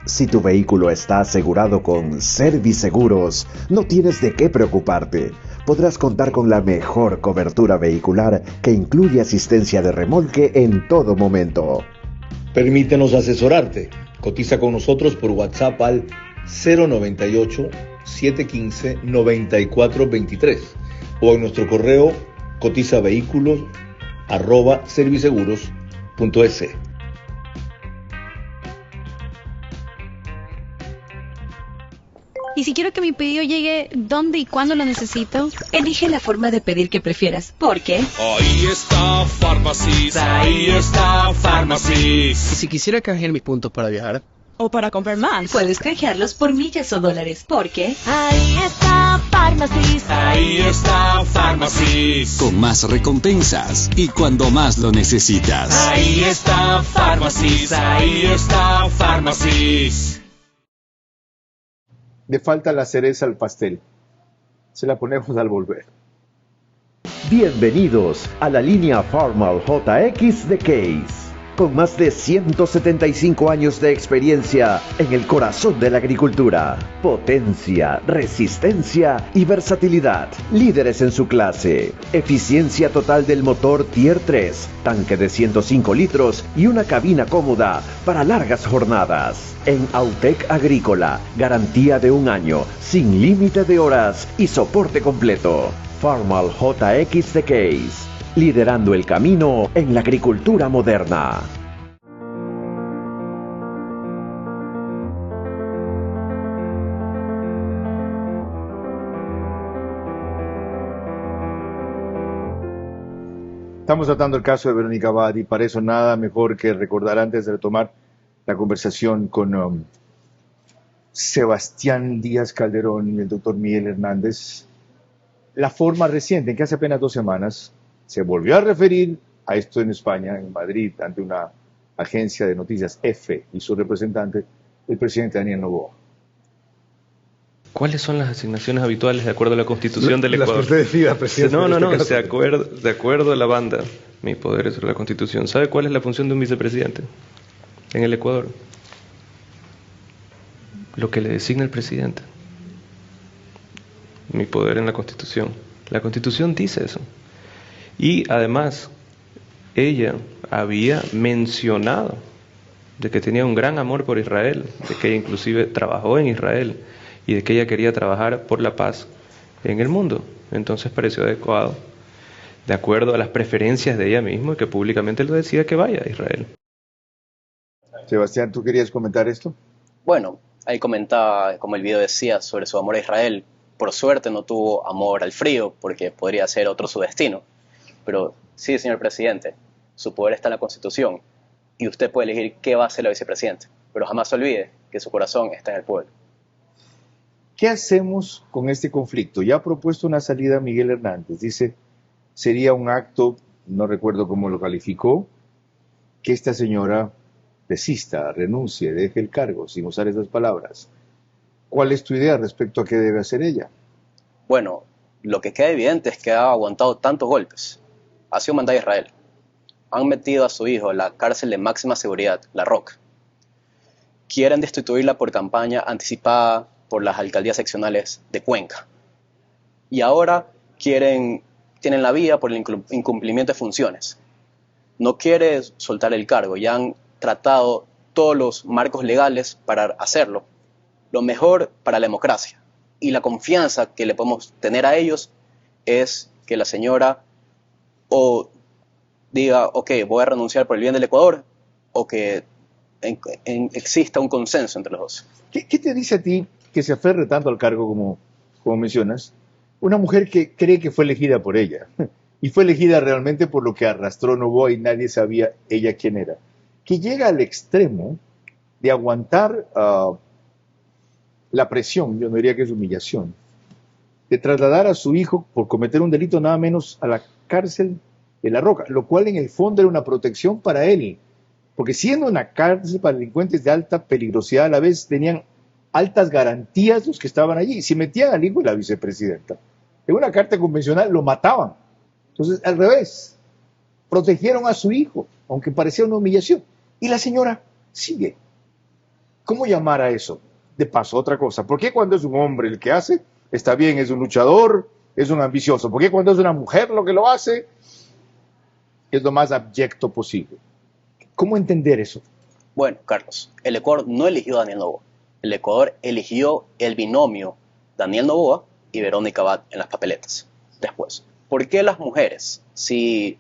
Si tu vehículo está asegurado con Serviceguros, no tienes de qué preocuparte. Podrás contar con la mejor cobertura vehicular que incluye asistencia de remolque en todo momento. Permítenos asesorarte. Cotiza con nosotros por WhatsApp al 098-715-9423 o en nuestro correo cotizavehículos@serviceguros.es. Y si quiero que mi pedido llegue, ¿dónde y cuándo lo necesito? Elige la forma de pedir que prefieras. ¿Por qué? Ahí está Pharmacies, ahí está Pharmacies. Y si quisiera canjear mis puntos para viajar o para comprar más, puedes canjearlos por millas o dólares. ¿Por qué? Ahí está Pharmacies, ahí está Pharmacies. Con más recompensas y cuando más lo necesitas. Ahí está Pharmacies, ahí está Pharmacies. Le falta la cereza al pastel. Se la ponemos al volver. Bienvenidos a la línea Farmal JX de Case. Con más de 175 años de experiencia en el corazón de la agricultura. Potencia, resistencia y versatilidad. Líderes en su clase. Eficiencia total del motor Tier 3. Tanque de 105 litros y una cabina cómoda para largas jornadas. En Autec Agrícola, garantía de 1 año, sin límite de horas y soporte completo. Farmal JX de Case, liderando el camino en la agricultura moderna. Estamos tratando el caso de Verónica Abad y para eso nada mejor que recordar antes de retomar la conversación con Sebastián Díaz Calderón y el doctor Miguel Hernández, la forma reciente en que hace apenas 2 semanas se volvió a referir a esto en España, en Madrid, ante una agencia de noticias EFE y su representante, el presidente Daniel Noboa. ¿Cuáles son las asignaciones habituales de acuerdo a la Constitución del Ecuador? Las que usted decida, presidente. No, de acuerdo a la banda, mis poderes sobre la Constitución. ¿Sabe cuál es la función de un vicepresidente en el Ecuador? lo que le designa el presidente. Mi poder en la Constitución. La Constitución dice eso. Y además, ella había mencionado de que tenía un gran amor por Israel, de que ella inclusive trabajó en Israel y de que ella quería trabajar por la paz en el mundo. Entonces pareció adecuado, de acuerdo a las preferencias de ella misma, que públicamente lo decía, que vaya a Israel. Sebastián, ¿tú querías comentar esto? Bueno, ahí comentaba, como el video decía, sobre su amor a Israel. Por suerte no tuvo amor al frío, porque podría ser otro su destino. Pero sí, señor presidente, su poder está en la Constitución y usted puede elegir qué va a hacer la vicepresidenta. Pero jamás se olvide que su corazón está en el pueblo. ¿Qué hacemos con este conflicto? Ya ha propuesto una salida Miguel Hernández. Dice, sería un acto, no recuerdo cómo lo calificó, que esta señora desista, renuncie, deje el cargo, sin usar esas palabras. ¿Cuál es tu idea respecto a qué debe hacer ella? Bueno, lo que queda evidente es que ha aguantado tantos golpes. Ha sido mandada a Israel. Han metido a su hijo en la cárcel de máxima seguridad, La Roca. Quieren destituirla por campaña anticipada por las alcaldías seccionales de Cuenca. Y ahora tienen la vía por el incumplimiento de funciones. No quiere soltar el cargo, ya han tratado todos los marcos legales para hacerlo. Lo mejor para la democracia y la confianza que le podemos tener a ellos es que la señora o diga, ok, voy a renunciar por el bien del Ecuador, o que exista un consenso entre los dos. ¿Qué te dice a ti que se aferre tanto al cargo como mencionas? Una mujer que cree que fue elegida por ella, y fue elegida realmente por lo que arrastró Noboa y nadie sabía ella quién era, que llega al extremo de aguantar la presión, yo no diría que es humillación, de trasladar a su hijo por cometer un delito nada menos a la cárcel de La Roca, lo cual en el fondo era una protección para él, porque siendo una cárcel para delincuentes de alta peligrosidad, a la vez tenían altas garantías los que estaban allí. Si metían al hijo de la vicepresidenta en una cárcel convencional, lo mataban. Entonces, al revés, protegieron a su hijo, aunque parecía una humillación. Y la señora sigue. ¿Cómo llamar a eso? De paso, otra cosa. ¿Por qué cuando es un hombre el que hace, está bien, es un luchador, es un ambicioso? ¿Por qué cuando es una mujer lo que lo hace, es lo más abyecto posible? ¿Cómo entender eso? Bueno, Carlos, el Ecuador no eligió a Daniel Noboa. El Ecuador eligió el binomio Daniel Noboa y Verónica Abad en las papeletas. Después, ¿por qué las mujeres si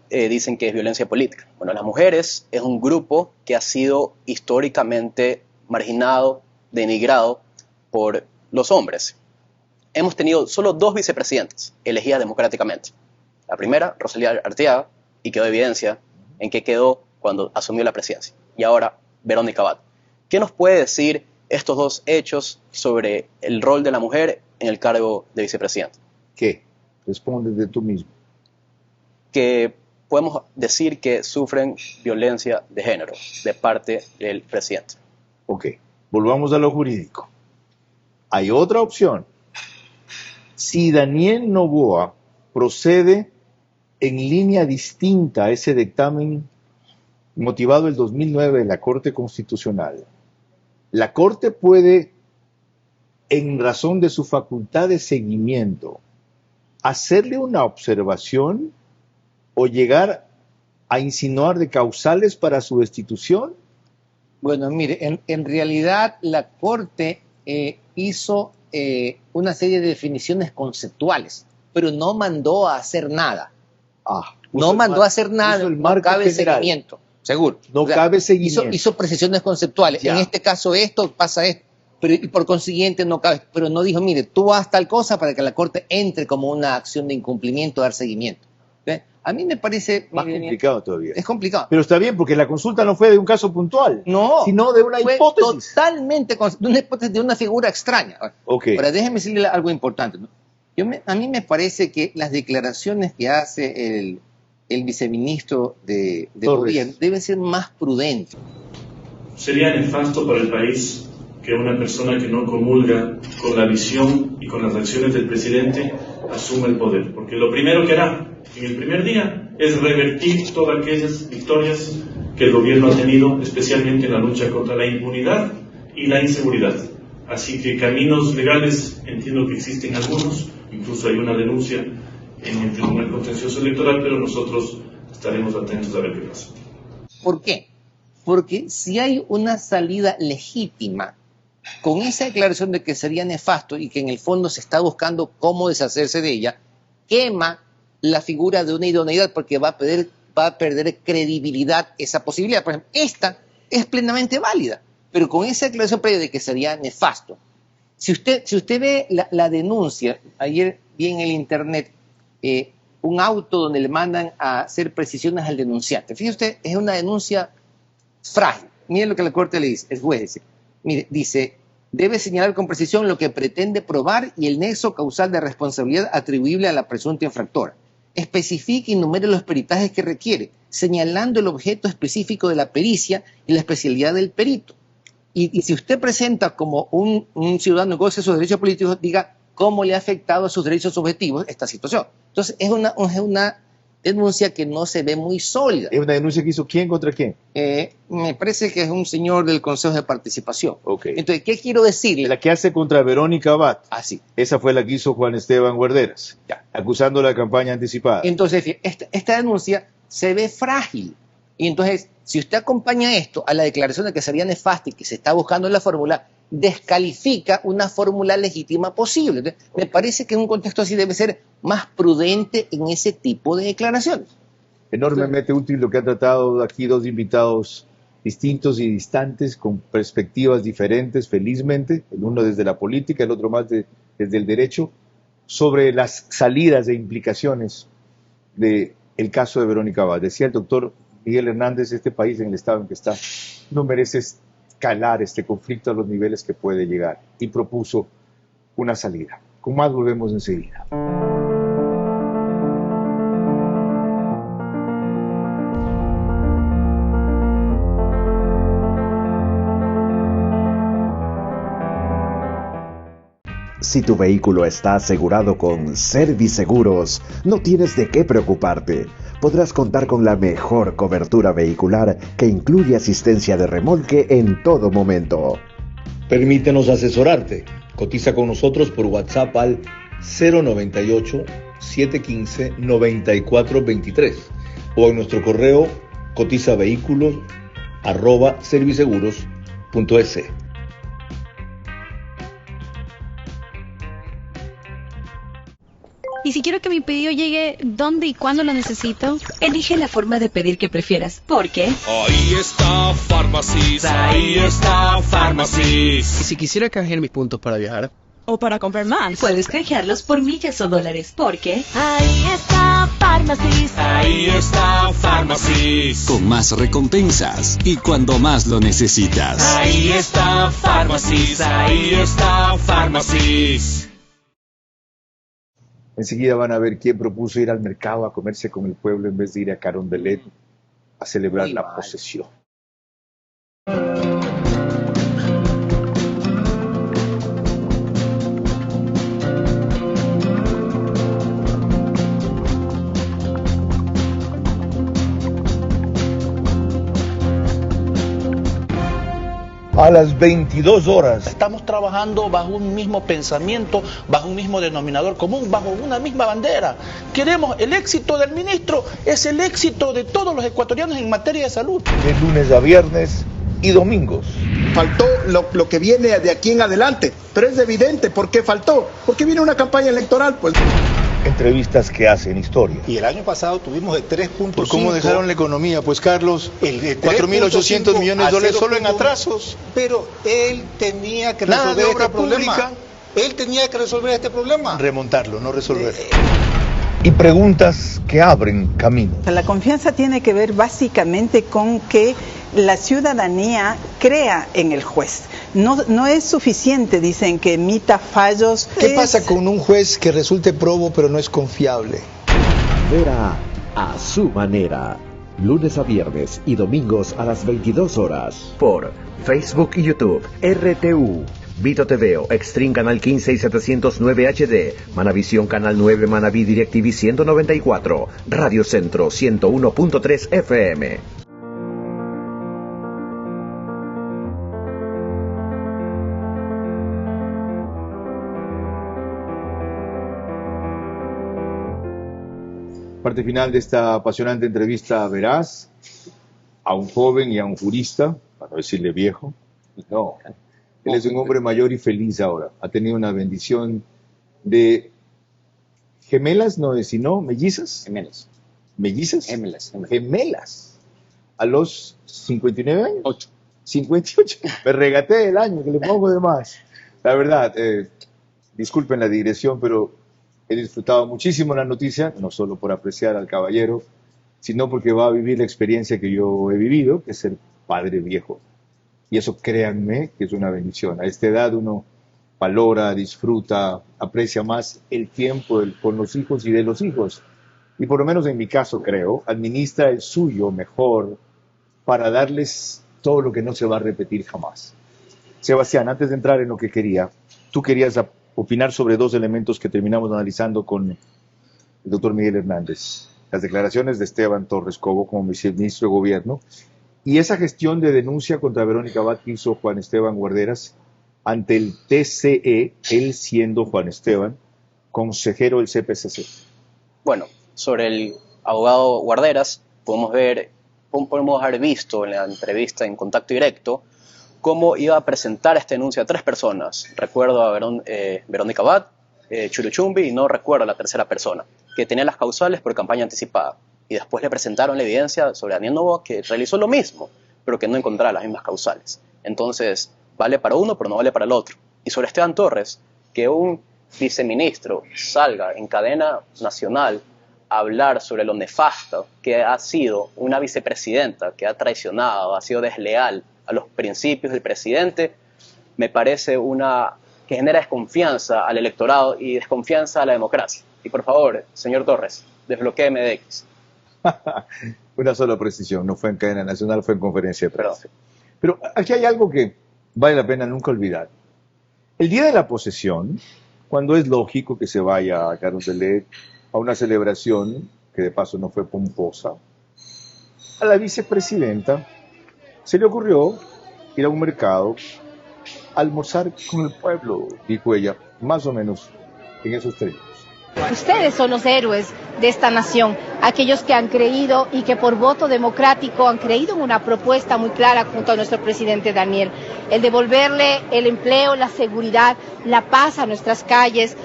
dicen que es violencia política? Bueno, las mujeres es un grupo que ha sido históricamente marginado, denigrado por los hombres. Hemos tenido solo 2 vicepresidentas elegidas democráticamente. La primera, Rosalía Arteaga, y quedó evidencia en qué quedó cuando asumió la presidencia. Y ahora, Verónica Abad. ¿Qué nos puede decir estos 2 hechos sobre el rol de la mujer en el cargo de vicepresidenta? ¿Qué? Responde de tú mismo. Que podemos decir que sufren violencia de género de parte del presidente. Ok, volvamos a lo jurídico. Hay otra opción. Si Daniel Noboa procede en línea distinta a ese dictamen motivado el 2009 de la Corte Constitucional, la Corte puede, en razón de su facultad de seguimiento, hacerle una observación o llegar a insinuar de causales para su destitución. Bueno, mire, en realidad la Corte hizo una serie de definiciones conceptuales, pero no mandó a hacer nada. No mandó a hacer nada, no cabe seguimiento. Seguro. No cabe seguimiento. Hizo precisiones conceptuales. Ya. En este caso esto, pasa esto. Pero, y por consiguiente no cabe. Pero no dijo, mire, tú haz tal cosa para que la Corte entre como una acción de incumplimiento, dar seguimiento. ¿Ve? A mí me parece... Más complicado todavía. Es complicado. Pero está bien, porque la consulta no fue de un caso puntual. No. Sino de una hipótesis. Totalmente, de una hipótesis, de una figura extraña. Okay. Pero déjeme decirle algo importante, ¿no? A mí me parece que las declaraciones que hace el viceministro de gobierno deben ser más prudentes. Sería nefasto para el país que una persona que no comulga con la visión y con las acciones del presidente asuma el poder, porque lo primero que hará en el primer día es revertir todas aquellas victorias que el gobierno ha tenido, especialmente en la lucha contra la impunidad y la inseguridad. Así que caminos legales entiendo que existen algunos, incluso hay una denuncia en el Tribunal Contencioso Electoral, pero nosotros estaremos atentos a ver qué pasa. ¿Por qué? Porque si hay una salida legítima con esa declaración de que sería nefasto y que en el fondo se está buscando cómo deshacerse de ella, quema la figura de una idoneidad porque va a perder credibilidad esa posibilidad. Por ejemplo, esta es plenamente válida, pero con esa declaración previa de que sería nefasto. Si usted ve la denuncia, ayer vi en el internet un auto donde le mandan a hacer precisiones al denunciante. Fíjese usted, es una denuncia frágil. Mire lo que la Corte le dice, el juez dice. Mire, dice, debe señalar con precisión lo que pretende probar y el nexo causal de responsabilidad atribuible a la presunta infractora. Especifique y enumere los peritajes que requiere, señalando el objeto específico de la pericia y la especialidad del perito. Y si usted presenta como un ciudadano que goce de sus derechos políticos, diga cómo le ha afectado a sus derechos subjetivos esta situación. Entonces, es una denuncia que no se ve muy sólida. ¿Es una denuncia que hizo quién contra quién? Me parece que es un señor del Consejo de Participación. Okay. Entonces, ¿qué quiero decirle? La que hace contra Verónica Abad. Ah, sí. Esa fue la que hizo Juan Esteban Guarderas, acusando la campaña anticipada. Entonces, esta denuncia se ve frágil. Y entonces, si usted acompaña esto a la declaración de que sería nefasta y que se está buscando la fórmula, descalifica una fórmula legítima posible. Entonces, me parece que en un contexto así debe ser más prudente en ese tipo de declaraciones. Enormemente útil lo que han tratado aquí dos invitados distintos y distantes, con perspectivas diferentes, felizmente, el uno desde la política, el otro más desde el derecho, sobre las salidas e implicaciones del caso de Verónica Abad. Decía el doctor Miguel Hernández, este país en el estado en que está no merece escalar este conflicto a los niveles que puede llegar, y propuso una salida. Con más volvemos enseguida. Si tu vehículo está asegurado con Serviseguros, no tienes de qué preocuparte. Podrás contar con la mejor cobertura vehicular que incluye asistencia de remolque en todo momento. Permítenos asesorarte. Cotiza con nosotros por WhatsApp al 098-715-9423 o en nuestro correo cotizavehículos@serviseguros.es. Y si quiero que mi pedido llegue ¿dónde y cuándo lo necesito? Elige la forma de pedir que prefieras, porque... Ahí está Pharmacies, ahí está Pharmacies. Y si quisiera canjear mis puntos para viajar o para comprar más, puedes canjearlos por millas o dólares, porque... Ahí está Pharmacies. Ahí está Pharmacies. Con más recompensas y cuando más lo necesitas. Ahí está Pharmacies, ahí está Pharmacies. Enseguida van a ver quién propuso ir al mercado a comerse con el pueblo en vez de ir a Carondelet a celebrar la posesión. A las 22 horas. Estamos trabajando bajo un mismo pensamiento, bajo un mismo denominador común, bajo una misma bandera. Queremos el éxito del ministro, es el éxito de todos los ecuatorianos en materia de salud. De lunes a viernes y domingos. Faltó lo que viene de aquí en adelante, pero es evidente por qué faltó, porque viene una campaña electoral, pues. Entrevistas que hacen historia. Y el año pasado tuvimos de 3.5. ¿Por cómo dejaron la economía? Pues Carlos, 4.800 millones de dólares solo en atrasos. Pero él tenía que resolver este problema. Él tenía que resolver este problema. Remontarlo, no resolverlo. Y preguntas que abren camino. La confianza tiene que ver básicamente con que la ciudadanía crea en el juez. No es suficiente, dicen, que emita fallos. ¿Qué pasa con un juez que resulte probo pero no es confiable? Verá a su manera. Lunes a viernes y domingos a las 22 horas. Por Facebook y YouTube, RTU. Vito TV, Extreme Canal 15 y 709 HD, Manavisión Canal 9, Manaví DirecTV 194, Radio Centro 101.3 FM. Parte final de esta apasionante entrevista verás a un joven y a un jurista, para no decirle viejo. No, él es un hombre mayor y feliz ahora. Ha tenido una bendición de gemelas, no es sino mellizas. Gemelas. ¿Mellizas? Gemelas. Gemelas. A los 59 años. 8. 58. Me regaté el año que le pongo de más. La verdad, disculpen la digresión, pero he disfrutado muchísimo la noticia, no solo por apreciar al caballero, sino porque va a vivir la experiencia que yo he vivido, que es ser padre viejo. Y eso, créanme, que es una bendición. A esta edad uno valora, disfruta, aprecia más el tiempo con los hijos y de los hijos. Y por lo menos en mi caso, creo, administra el suyo mejor para darles todo lo que no se va a repetir jamás. Sebastián, antes de entrar en lo que quería, tú querías opinar sobre dos elementos que terminamos analizando con el doctor Miguel Hernández. Las declaraciones de Esteban Torres Cobo como viceministro de Gobierno y esa gestión de denuncia contra Verónica Abad que hizo Juan Esteban Guarderas ante el TCE, él siendo Juan Esteban, consejero del CPCC. Bueno, sobre el abogado Guarderas, podemos haber visto en la entrevista en Contacto Directo cómo iba a presentar esta denuncia a 3 personas. Recuerdo a Verónica Abad, Churuchumbi y no recuerdo a la tercera persona, que tenía las causales por campaña anticipada. Y después le presentaron la evidencia sobre Daniel Noboa, que realizó lo mismo, pero que no encontraba las mismas causales. Entonces, vale para uno, pero no vale para el otro. Y sobre Esteban Torres, que un viceministro salga en cadena nacional a hablar sobre lo nefasto que ha sido una vicepresidenta, que ha traicionado, ha sido desleal a los principios del presidente, me parece que genera desconfianza al electorado y desconfianza a la democracia. Y por favor, señor Torres, desbloquéeme de X. Una sola precisión, no fue en cadena nacional, fue en conferencia de prensa. Pero aquí hay algo que vale la pena nunca olvidar. El día de la posesión, cuando es lógico que se vaya a Carondelet a una celebración, que de paso no fue pomposa, a la vicepresidenta se le ocurrió ir a un mercado a almorzar con el pueblo, dijo ella, más o menos en esos términos. Ustedes son los héroes de esta nación, aquellos que han creído y que por voto democrático han creído en una propuesta muy clara junto a nuestro presidente Daniel, el devolverle el empleo, la seguridad, la paz a nuestras calles.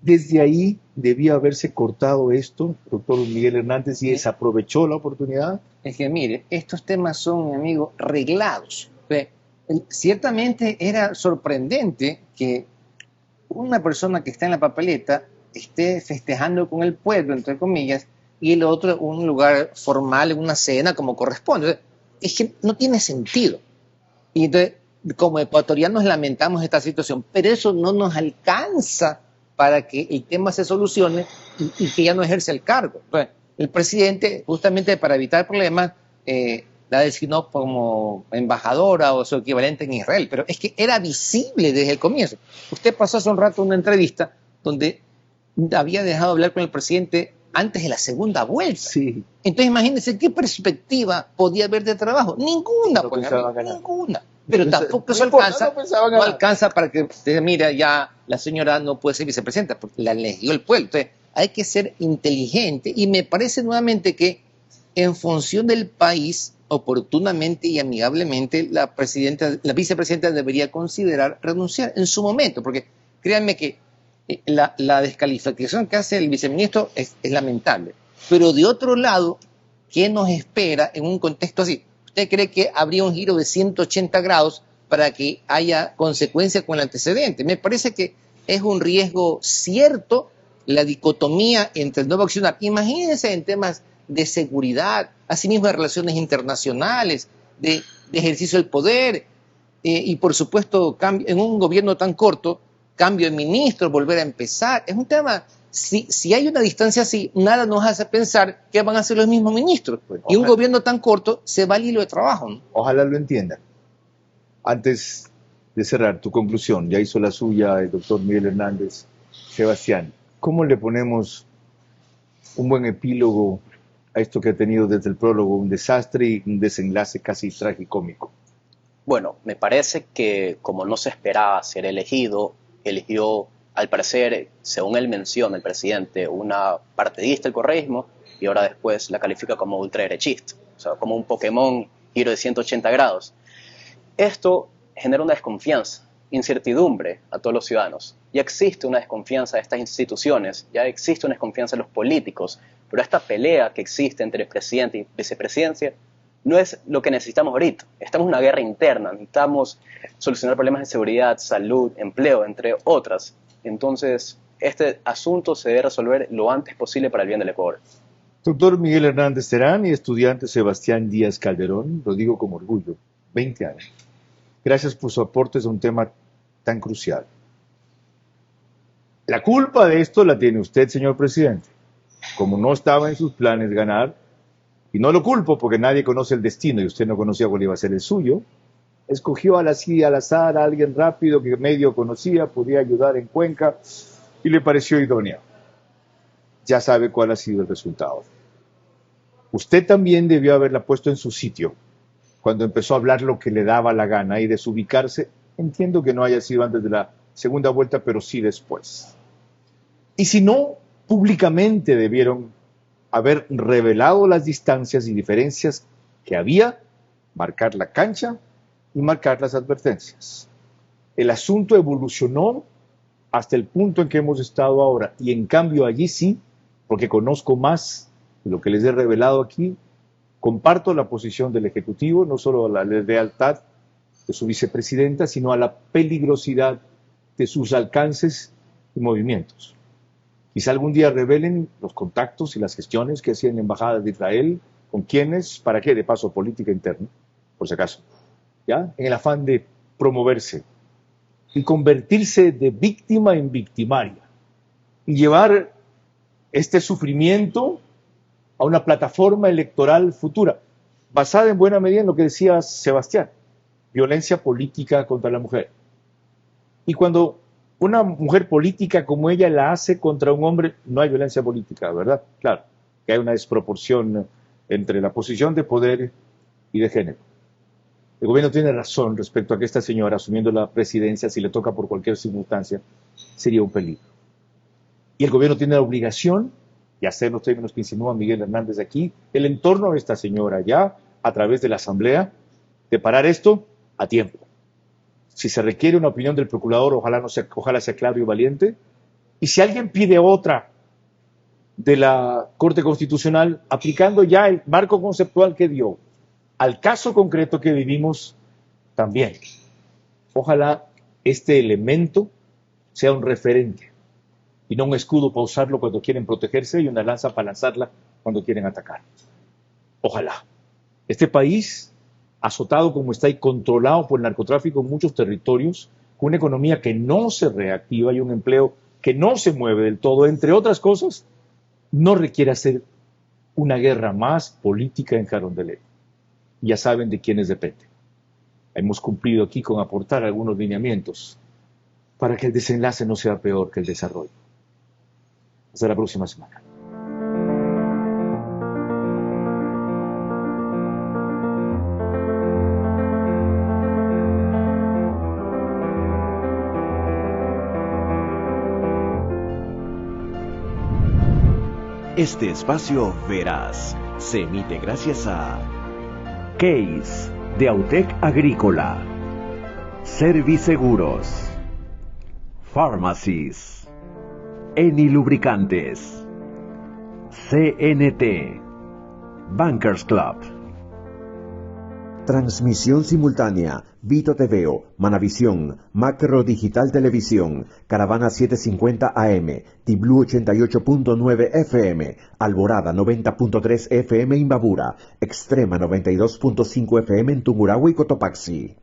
Desde ahí debía haberse cortado esto, doctor Miguel Hernández, y desaprovechó la oportunidad. Es que mire, estos temas son, mi amigo, reglados. Ciertamente era sorprendente que una persona que está en la papeleta esté festejando con el pueblo, entre comillas, y el otro en un lugar formal, en una cena, como corresponde. Es que no tiene sentido. Y entonces, como ecuatorianos lamentamos esta situación, pero eso no nos alcanza para que el tema se solucione y que ya no ejerce el cargo. Entonces, el presidente, justamente para evitar problemas, la designó como embajadora o su equivalente en Israel, pero es que era visible desde el comienzo. Usted pasó hace un rato una entrevista donde había dejado hablar con el presidente antes de la segunda vuelta. Sí. Entonces imagínense qué perspectiva podía haber de trabajo. Ninguna, no pues, ninguna. Pero tampoco eso no alcanza para que usted mira, ya la señora no puede ser vicepresidenta, porque la eligió el pueblo. Entonces hay que ser inteligente y me parece nuevamente que en función del país, oportunamente y amigablemente, la vicepresidenta debería considerar renunciar en su momento, porque créanme que la descalificación que hace el viceministro es lamentable. Pero de otro lado, ¿qué nos espera en un contexto así? ¿Usted cree que habría un giro de 180 grados para que haya consecuencia con el antecedente? Me parece que es un riesgo cierto la dicotomía entre el nuevo accionar. Imagínense en temas de seguridad, asimismo de relaciones internacionales, de ejercicio del poder, y por supuesto en un gobierno tan corto, cambio de ministro, volver a empezar. Es un tema, si hay una distancia así, nada nos hace pensar que van a ser los mismos ministros. Pues, y un gobierno tan corto se va al hilo de trabajo, ¿no? Ojalá lo entiendan. Antes de cerrar, tu conclusión, ya hizo la suya el doctor Miguel Hernández. Sebastián, ¿cómo le ponemos un buen epílogo a esto que ha tenido desde el prólogo un desastre y un desenlace casi tragicómico? Bueno, me parece que como no se esperaba ser elegido, eligió al parecer, según él menciona, el presidente, una partidista del correísmo, y ahora después la califica como ultraderechista, o sea, como un Pokémon giro de 180 grados. Esto genera una desconfianza, incertidumbre a todos los ciudadanos. Ya existe una desconfianza de estas instituciones, ya existe una desconfianza en los políticos, pero esta pelea que existe entre el presidente y vicepresidencia no es lo que necesitamos ahorita. Estamos en una guerra interna, necesitamos solucionar problemas de seguridad, salud, empleo, entre otras. Entonces, este asunto se debe resolver lo antes posible para el bien del Ecuador. Doctor Miguel Hernández Terán y estudiante Sebastián Díaz Calderón, lo digo con orgullo, 20 años. Gracias por su aporte a un tema tan crucial. La culpa de esto la tiene usted, señor presidente. Como no estaba en sus planes ganar, y no lo culpo porque nadie conoce el destino y usted no conocía cuál iba a ser el suyo, escogió al azar a alguien rápido que medio conocía, podía ayudar en Cuenca y le pareció idóneo. Ya sabe cuál ha sido el resultado. Usted también debió haberla puesto en su sitio cuando empezó a hablar lo que le daba la gana y desubicarse. Entiendo que no haya sido antes de la segunda vuelta, pero sí después. Y si no, públicamente debieron haber revelado las distancias y diferencias que había, marcar la cancha y marcar las advertencias. El asunto evolucionó hasta el punto en que hemos estado ahora, y en cambio allí sí, porque conozco más de lo que les he revelado aquí, comparto la posición del Ejecutivo, no solo a la lealtad de su vicepresidenta, sino a la peligrosidad de sus alcances y movimientos. Quizá algún día revelen los contactos y las gestiones que hacían embajadas de Israel, con quienes, para qué, de paso, política interna, por si acaso, ¿ya? En el afán de promoverse y convertirse de víctima en victimaria y llevar este sufrimiento a una plataforma electoral futura, basada en buena medida en lo que decía Sebastián, violencia política contra la mujer. Y cuando una mujer política como ella la hace contra un hombre, no hay violencia política, ¿verdad? Claro, que hay una desproporción entre la posición de poder y de género. El gobierno tiene razón respecto a que esta señora, asumiendo la presidencia, si le toca por cualquier circunstancia, sería un peligro. Y el gobierno tiene la obligación, y hacer los términos que insinúa Miguel Hernández aquí, el entorno de esta señora ya, a través de la Asamblea, de parar esto a tiempo. Si se requiere una opinión del procurador, ojalá sea claro y valiente. Y si alguien pide otra de la Corte Constitucional, aplicando ya el marco conceptual que dio al caso concreto que vivimos, también. Ojalá este elemento sea un referente y no un escudo para usarlo cuando quieren protegerse y una lanza para lanzarla cuando quieren atacar. Ojalá. Este país, azotado como está y controlado por el narcotráfico en muchos territorios, con una economía que no se reactiva y un empleo que no se mueve del todo, entre otras cosas, no requiere hacer una guerra más política en Carondelet. Ya saben de quiénes depende. Hemos cumplido aquí con aportar algunos lineamientos para que el desenlace no sea peor que el desarrollo. Hasta la próxima semana. Este espacio Verás se emite gracias a Case de Autec Agrícola, Serviseguros, Pharmacies, Eni Lubricantes, CNT, Bankers Club. Transmisión simultánea, Vito TVO, Manavisión, Macro Digital Televisión, Caravana 750 AM, Tiblu 88.9 FM, Alborada 90.3 FM Imbabura, Extrema 92.5 FM en Tungurahua y Cotopaxi.